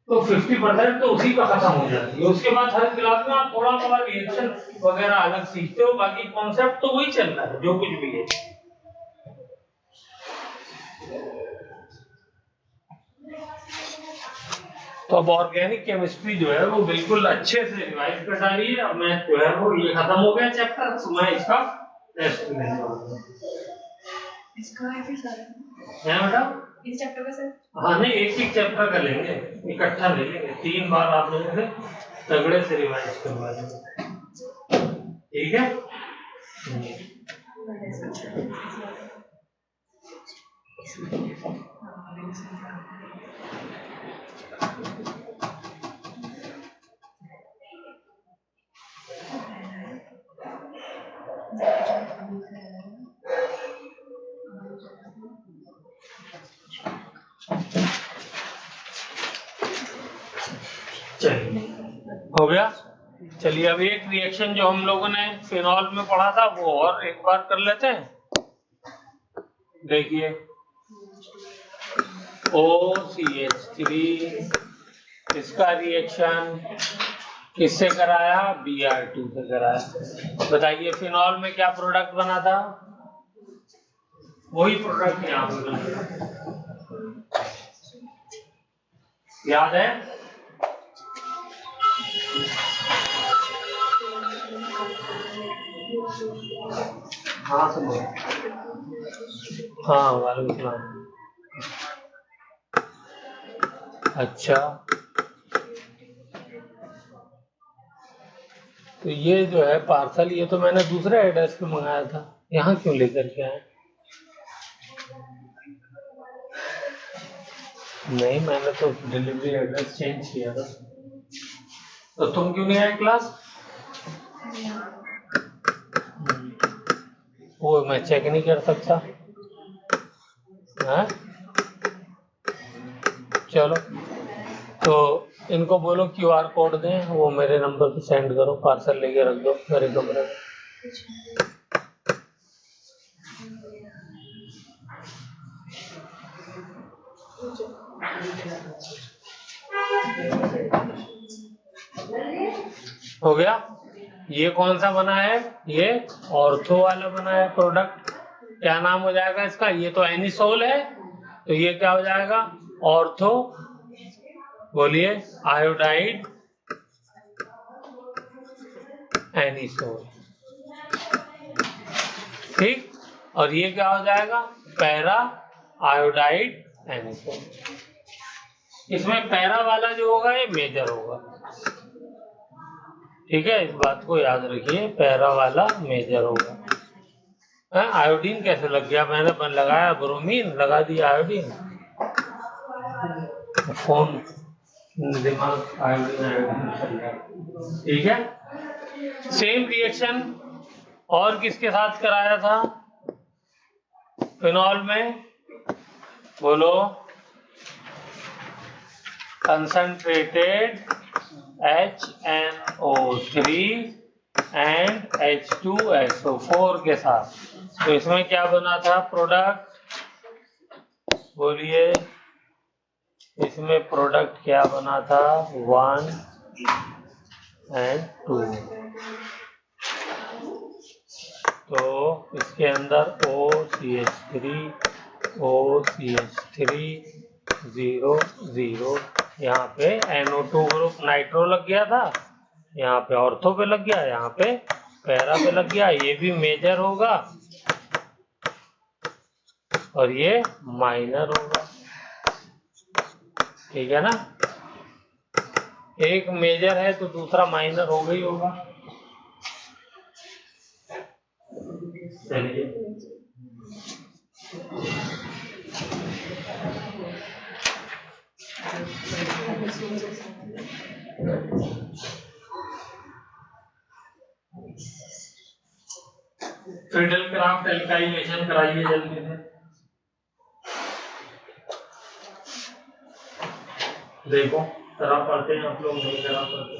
तो 50% तो उसी का खत्म हो जाती है। उसके बाद हर क्लास में आप थोड़ा थोड़ा रिएक्शन वगैरह अलग सीखते हो, बाकी कॉन्सेप्ट तो वही चल रहा है जो कुछ भी है। तो अब ऑर्गेनिक केमिस्ट्री जो है वो बिल्कुल अच्छे से रिवाइज कर डालिए। अब मैं जो है वो ये खत्म हो गया चैप्टर, तो मैं इसका टेस्ट लेने वाला हूं। इसका है फिर सारा है बेटा इस चैप्टर का सर? हाँ नहीं, एक एक चैप्टर का लेंगे, इकट्ठा ले लेंगे, 3 बार आप लोगों से तगड़े से रिवाइज करवा लेंगे, ठीक है? चलिए हो गया। चलिए अब एक रिएक्शन जो हम लोगों ने फिनॉल में पढ़ा था वो और एक बार कर लेते हैं। देखिए OCH3 इसका रिएक्शन किससे कराया? Br2 से कराया। बताइए फिनॉल में क्या प्रोडक्ट बना था? वही प्रोडक्ट यहाँ पे बना, याद है? हाँ सुनो, हाँ वालेकुम सलाम। अच्छा तो ये जो है पार्सल, ये तो मैंने दूसरे एड्रेस पे मंगाया था, यहाँ क्यों लेकर के आए? नहीं मैंने तो डिलीवरी एड्रेस चेंज किया था। तो तुम क्यों नहीं आए क्लास? वो मैं चेक नहीं कर सकता। हाँ चलो तो इनको बोलो QR कोड दें, वो मेरे नंबर पे सेंड करो, पार्सल लेके रख दो मेरे कमरे में। हो गया। ये कौन सा बना है? ये ऑर्थो वाला बना है प्रोडक्ट। क्या नाम हो जाएगा इसका? ये तो एनिसोल है, तो ये क्या हो जाएगा? ऑर्थो, बोलिए, आयोडाइड एनिसोल। ठीक। और ये क्या हो जाएगा? Para iodide anisole. इसमें पैरा वाला जो होगा ये मेजर होगा। ठीक है, इस बात को याद रखिए, पैरा वाला मेजर होगा। आयोडीन कैसे लग गया? मैंने लगाया ब्रोमीन, लगा दिया आयोडीन। फोन दिमाग आयोडीन आयोडीन चल रहा है। ठीक है। सेम रिएक्शन और किसके साथ कराया था फिनॉल में? बोलो। कंसंट्रेटेड HNO3 एंड H2SO4 के साथ। तो इसमें क्या बना था प्रोडक्ट? बोलिए, इसमें प्रोडक्ट क्या बना था? 1 and 2। तो इसके अंदर OCH3 OCH3 0 0, यहाँ पे NO2 ग्रुप नाइट्रो लग गया था, यहाँ पे ऑर्थो पे लग गया, यहाँ पे पैरा पे लग गया। ये भी मेजर होगा और ये माइनर होगा। ठीक है ना? एक मेजर है तो दूसरा माइनर होगा ही होगा। चलिए, फ्रीडल-क्राफ्ट एल्काइलेशन कराइए जल्दी से। देखो, करा पाते हैं आप लोग? नहीं करा पाते?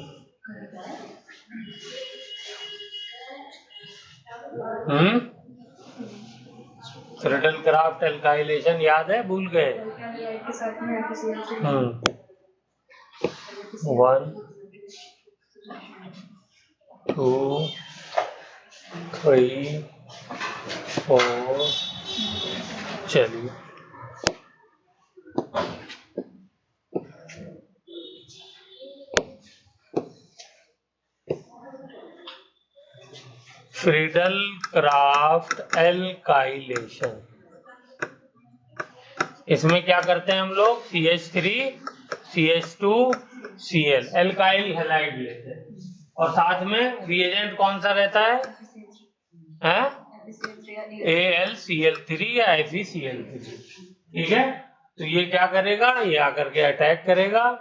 फ्रीडल-क्राफ्ट एल्काइलेशन याद है? भूल गए? 1 2 3 4। चलिए, फ्रीडल-क्राफ्ट एल्काइलेशन, इसमें क्या करते हैं हम लोग? CH3 CH2 Cl alkyl halide लेते हैं, और साथ में रिएजेंट कौन सा रहता है? AlCl3 या FeCl3। ठीक है, तो ये क्या करेगा? ये आकर के अटैक करेगा,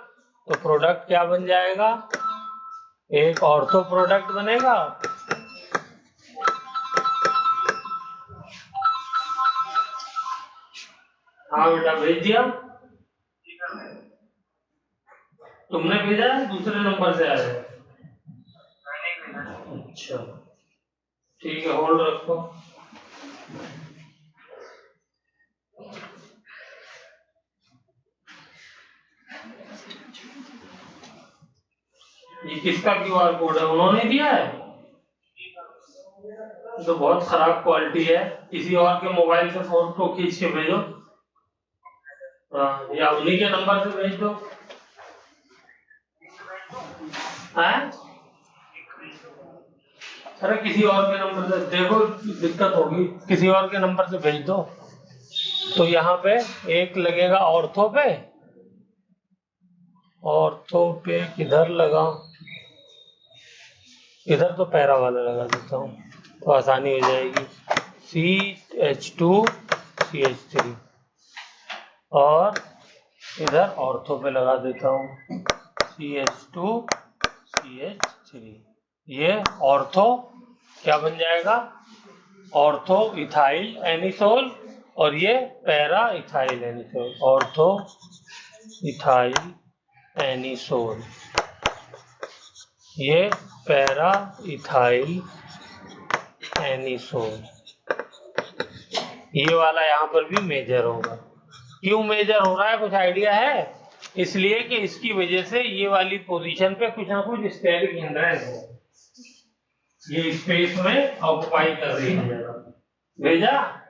तो प्रोडक्ट क्या बन जाएगा? एक ऑर्थो प्रोडक्ट बनेगा। हाँ बेटा, भेज दिया। तुमने भेजा है? दूसरे नंबर से आया है? अच्छा, ठीक है, होल्ड रखो। ये किसका QR कोड है? उन्होंने दिया है? तो बहुत खराब क्वालिटी है। किसी और के मोबाइल से फोटो खींच के भेजो, या उन्हीं के नंबर से भेज दो। अरे किसी और के नंबर से देखो, दिक्कत होगी, किसी और के नंबर से भेज दो। तो यहाँ पे एक लगेगा ऑर्थो पे, ऑर्थो पे किधर लगा? इधर तो पैरा वाला लगा देता हूँ तो आसानी हो जाएगी। CH2 CH3, और इधर ऑर्थो पे लगा देता हूँ CH2 CH3। ये ऑर्थो क्या बन जाएगा? ऑर्थो इथाइल एनिसोल, और ये para ethyl anisole, ortho ethyl anisole, ये पैरा इथाइल एनिसोल। ये वाला यहाँ पर भी मेजर होगा। क्यों मेजर हो रहा है? कुछ आइडिया है? इसलिए कि इसकी वजह से ये वाली पोजीशन पे कुछ ना कुछ स्टेरिक हिंड्रेंस है, ये स्पेस में ऑक्युपाई कर रही है जगह। भेजा?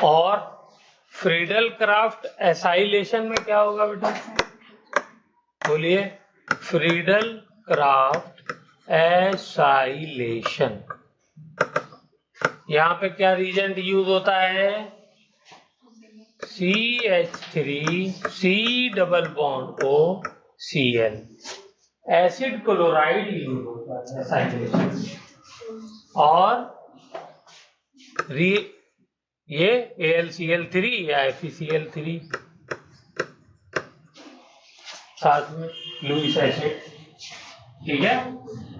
और फ्रीडल क्राफ्ट एसाइलेशन में क्या होगा बेटा? बोलिए। फ्रीडल क्राफ्ट एसाइलेशन, यहाँ पे क्या रीजेंट यूज होता है? CH3 C double bond OCl, acid chloride use होता है एसाइलेशन। और ये AlCl3 या FeCl3 साथ में लुईस एसिड, ठीक है।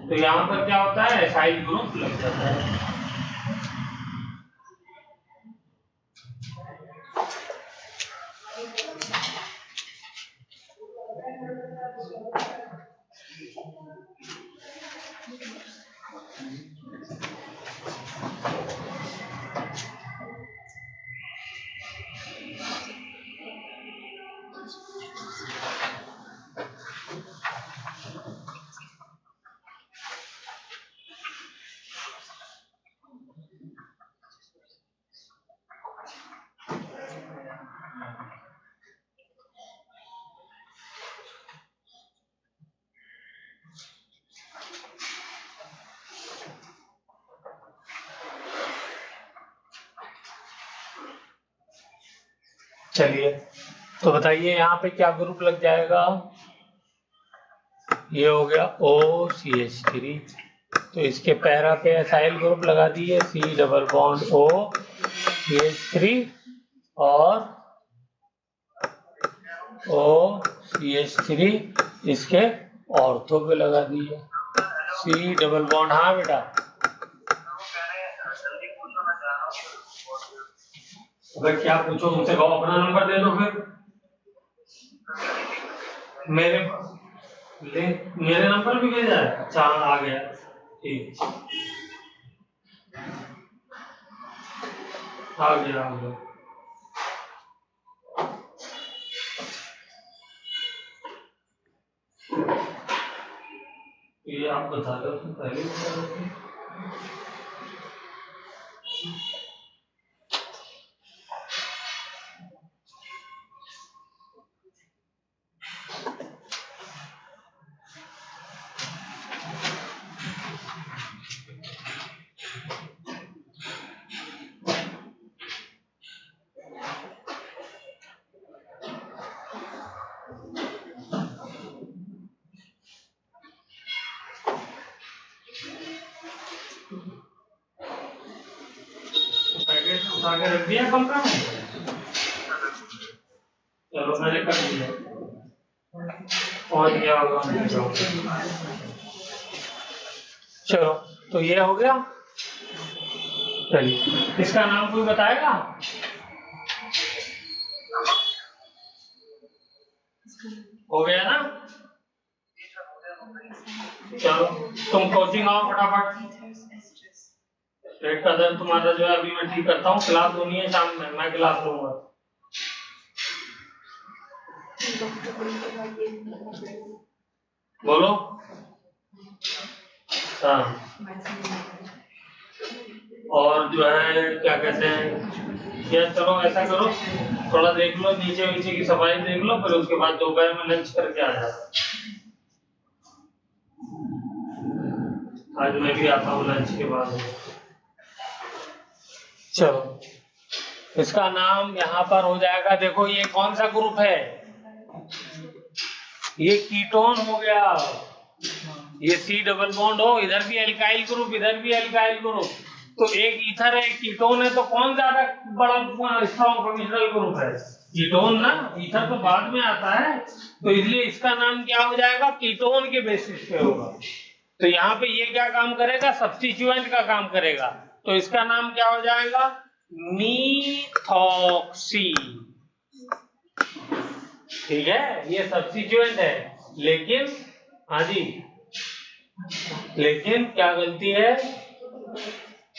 तो यहाँ पर क्या होता है? एसाइल ग्रुप लग जाता है। चलिए, तो बताइए यहाँ पे क्या ग्रुप लग जाएगा? ये हो गया OCH3, तो इसके पैरा पे एसाइल ग्रुप लगा दिए, C डबल बॉन्ड OCH3 और OCH3 इसके ऑर्थो पे लगा दिए, C डबल बॉन्ड। हाँ बेटा, अगर क्या पूछो मुझसे, कहो अपना नंबर दे दो फिर। मेरे नंबर भी भेजा है? अच्छा आ गया, ठीक, आ गया। ये आप बता दो तो पहले बता दो। उठा के रख दिया कमरा में। चलो मैंने कर दिया, पहुंच गया होगा। चलो, तो ये हो गया। चलिए, इसका नाम कोई बताएगा? हो गया ना? चलो तुम कोचिंग आओ फटाफट। पेट का दर्द तुम्हारा जो है अभी मैं ठीक करता हूँ। क्लास होनी है शाम में, मैं क्लास लूंगा। बोलो। हाँ, और जो है क्या कहते हैं, या चलो ऐसा करो, थोड़ा देख लो नीचे नीचे की सफाई देख लो, फिर उसके बाद दोपहर में लंच करके आ जाओ। आज मैं भी आता हूँ लंच के बाद। चलो, इसका नाम यहाँ पर हो जाएगा, देखो ये कौन सा ग्रुप है? ये कीटोन हो गया। ये C डबल बॉन्ड हो, इधर भी एल्काइल ग्रुप, इधर भी एल्काइल ग्रुप, तो एक ईथर है एक कीटोन है, तो कौन ज्यादा बड़ा स्ट्रॉन्ग फंक्शनल ग्रुप है? कीटोन ना, ईथर तो बाद में आता है, तो इसलिए इसका नाम क्या हो जाएगा? कीटोन के बेसिस पे होगा। तो यहाँ पे ये क्या काम करेगा? सब्स्टिट्यूएंट का काम करेगा, तो इसका नाम क्या हो जाएगा? मीथॉक्सी, ठीक है, ये सब्स्टिट्यूएंट है, लेकिन हाँ जी, लेकिन क्या गलती है,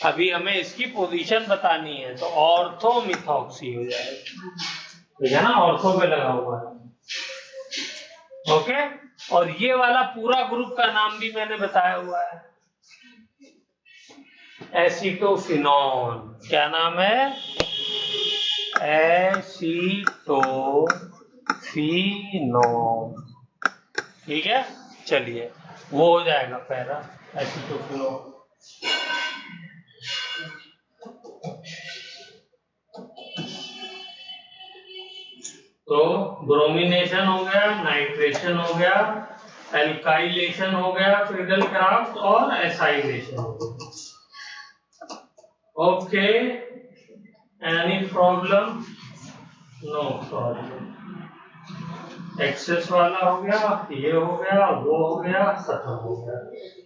अभी हमें इसकी पोजीशन बतानी है, तो ऑर्थोमिथॉक्सी हो जाएगा, ठीक है ना, ऑर्थो पे लगा हुआ है। ओके, और ये वाला पूरा ग्रुप का नाम भी मैंने बताया हुआ है, एसीटोफिनॉन। क्या नाम है? एसीटोफिनॉन, ठीक है, चलिए वो हो जाएगा पहला, एसीटोफिनॉन। तो ब्रोमिनेशन हो गया, नाइट्रेशन हो गया, एल्काइलेशन हो गया, फ्रीडल-क्राफ्ट, और एसाइलेशन हो गया। Okay, any problem? No problem. Access वाला हो गया, ये हो गया, वो हो गया, खत्म हो गया।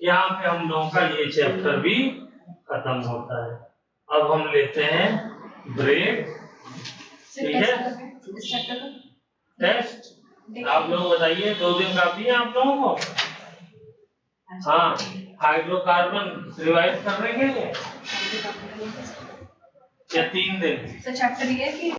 यहाँ पे हम लोगों का ये चैप्टर भी खत्म होता है। अब हम लेते हैं ब्रेक, ठीक है। टेस्ट आप लोग बताइए, 2 दिन काफी है आप लोगों को? हाँ, हाइड्रोकार्बन रिवाइज करने के लिए या 3 दिन? चैप्टर ये है कि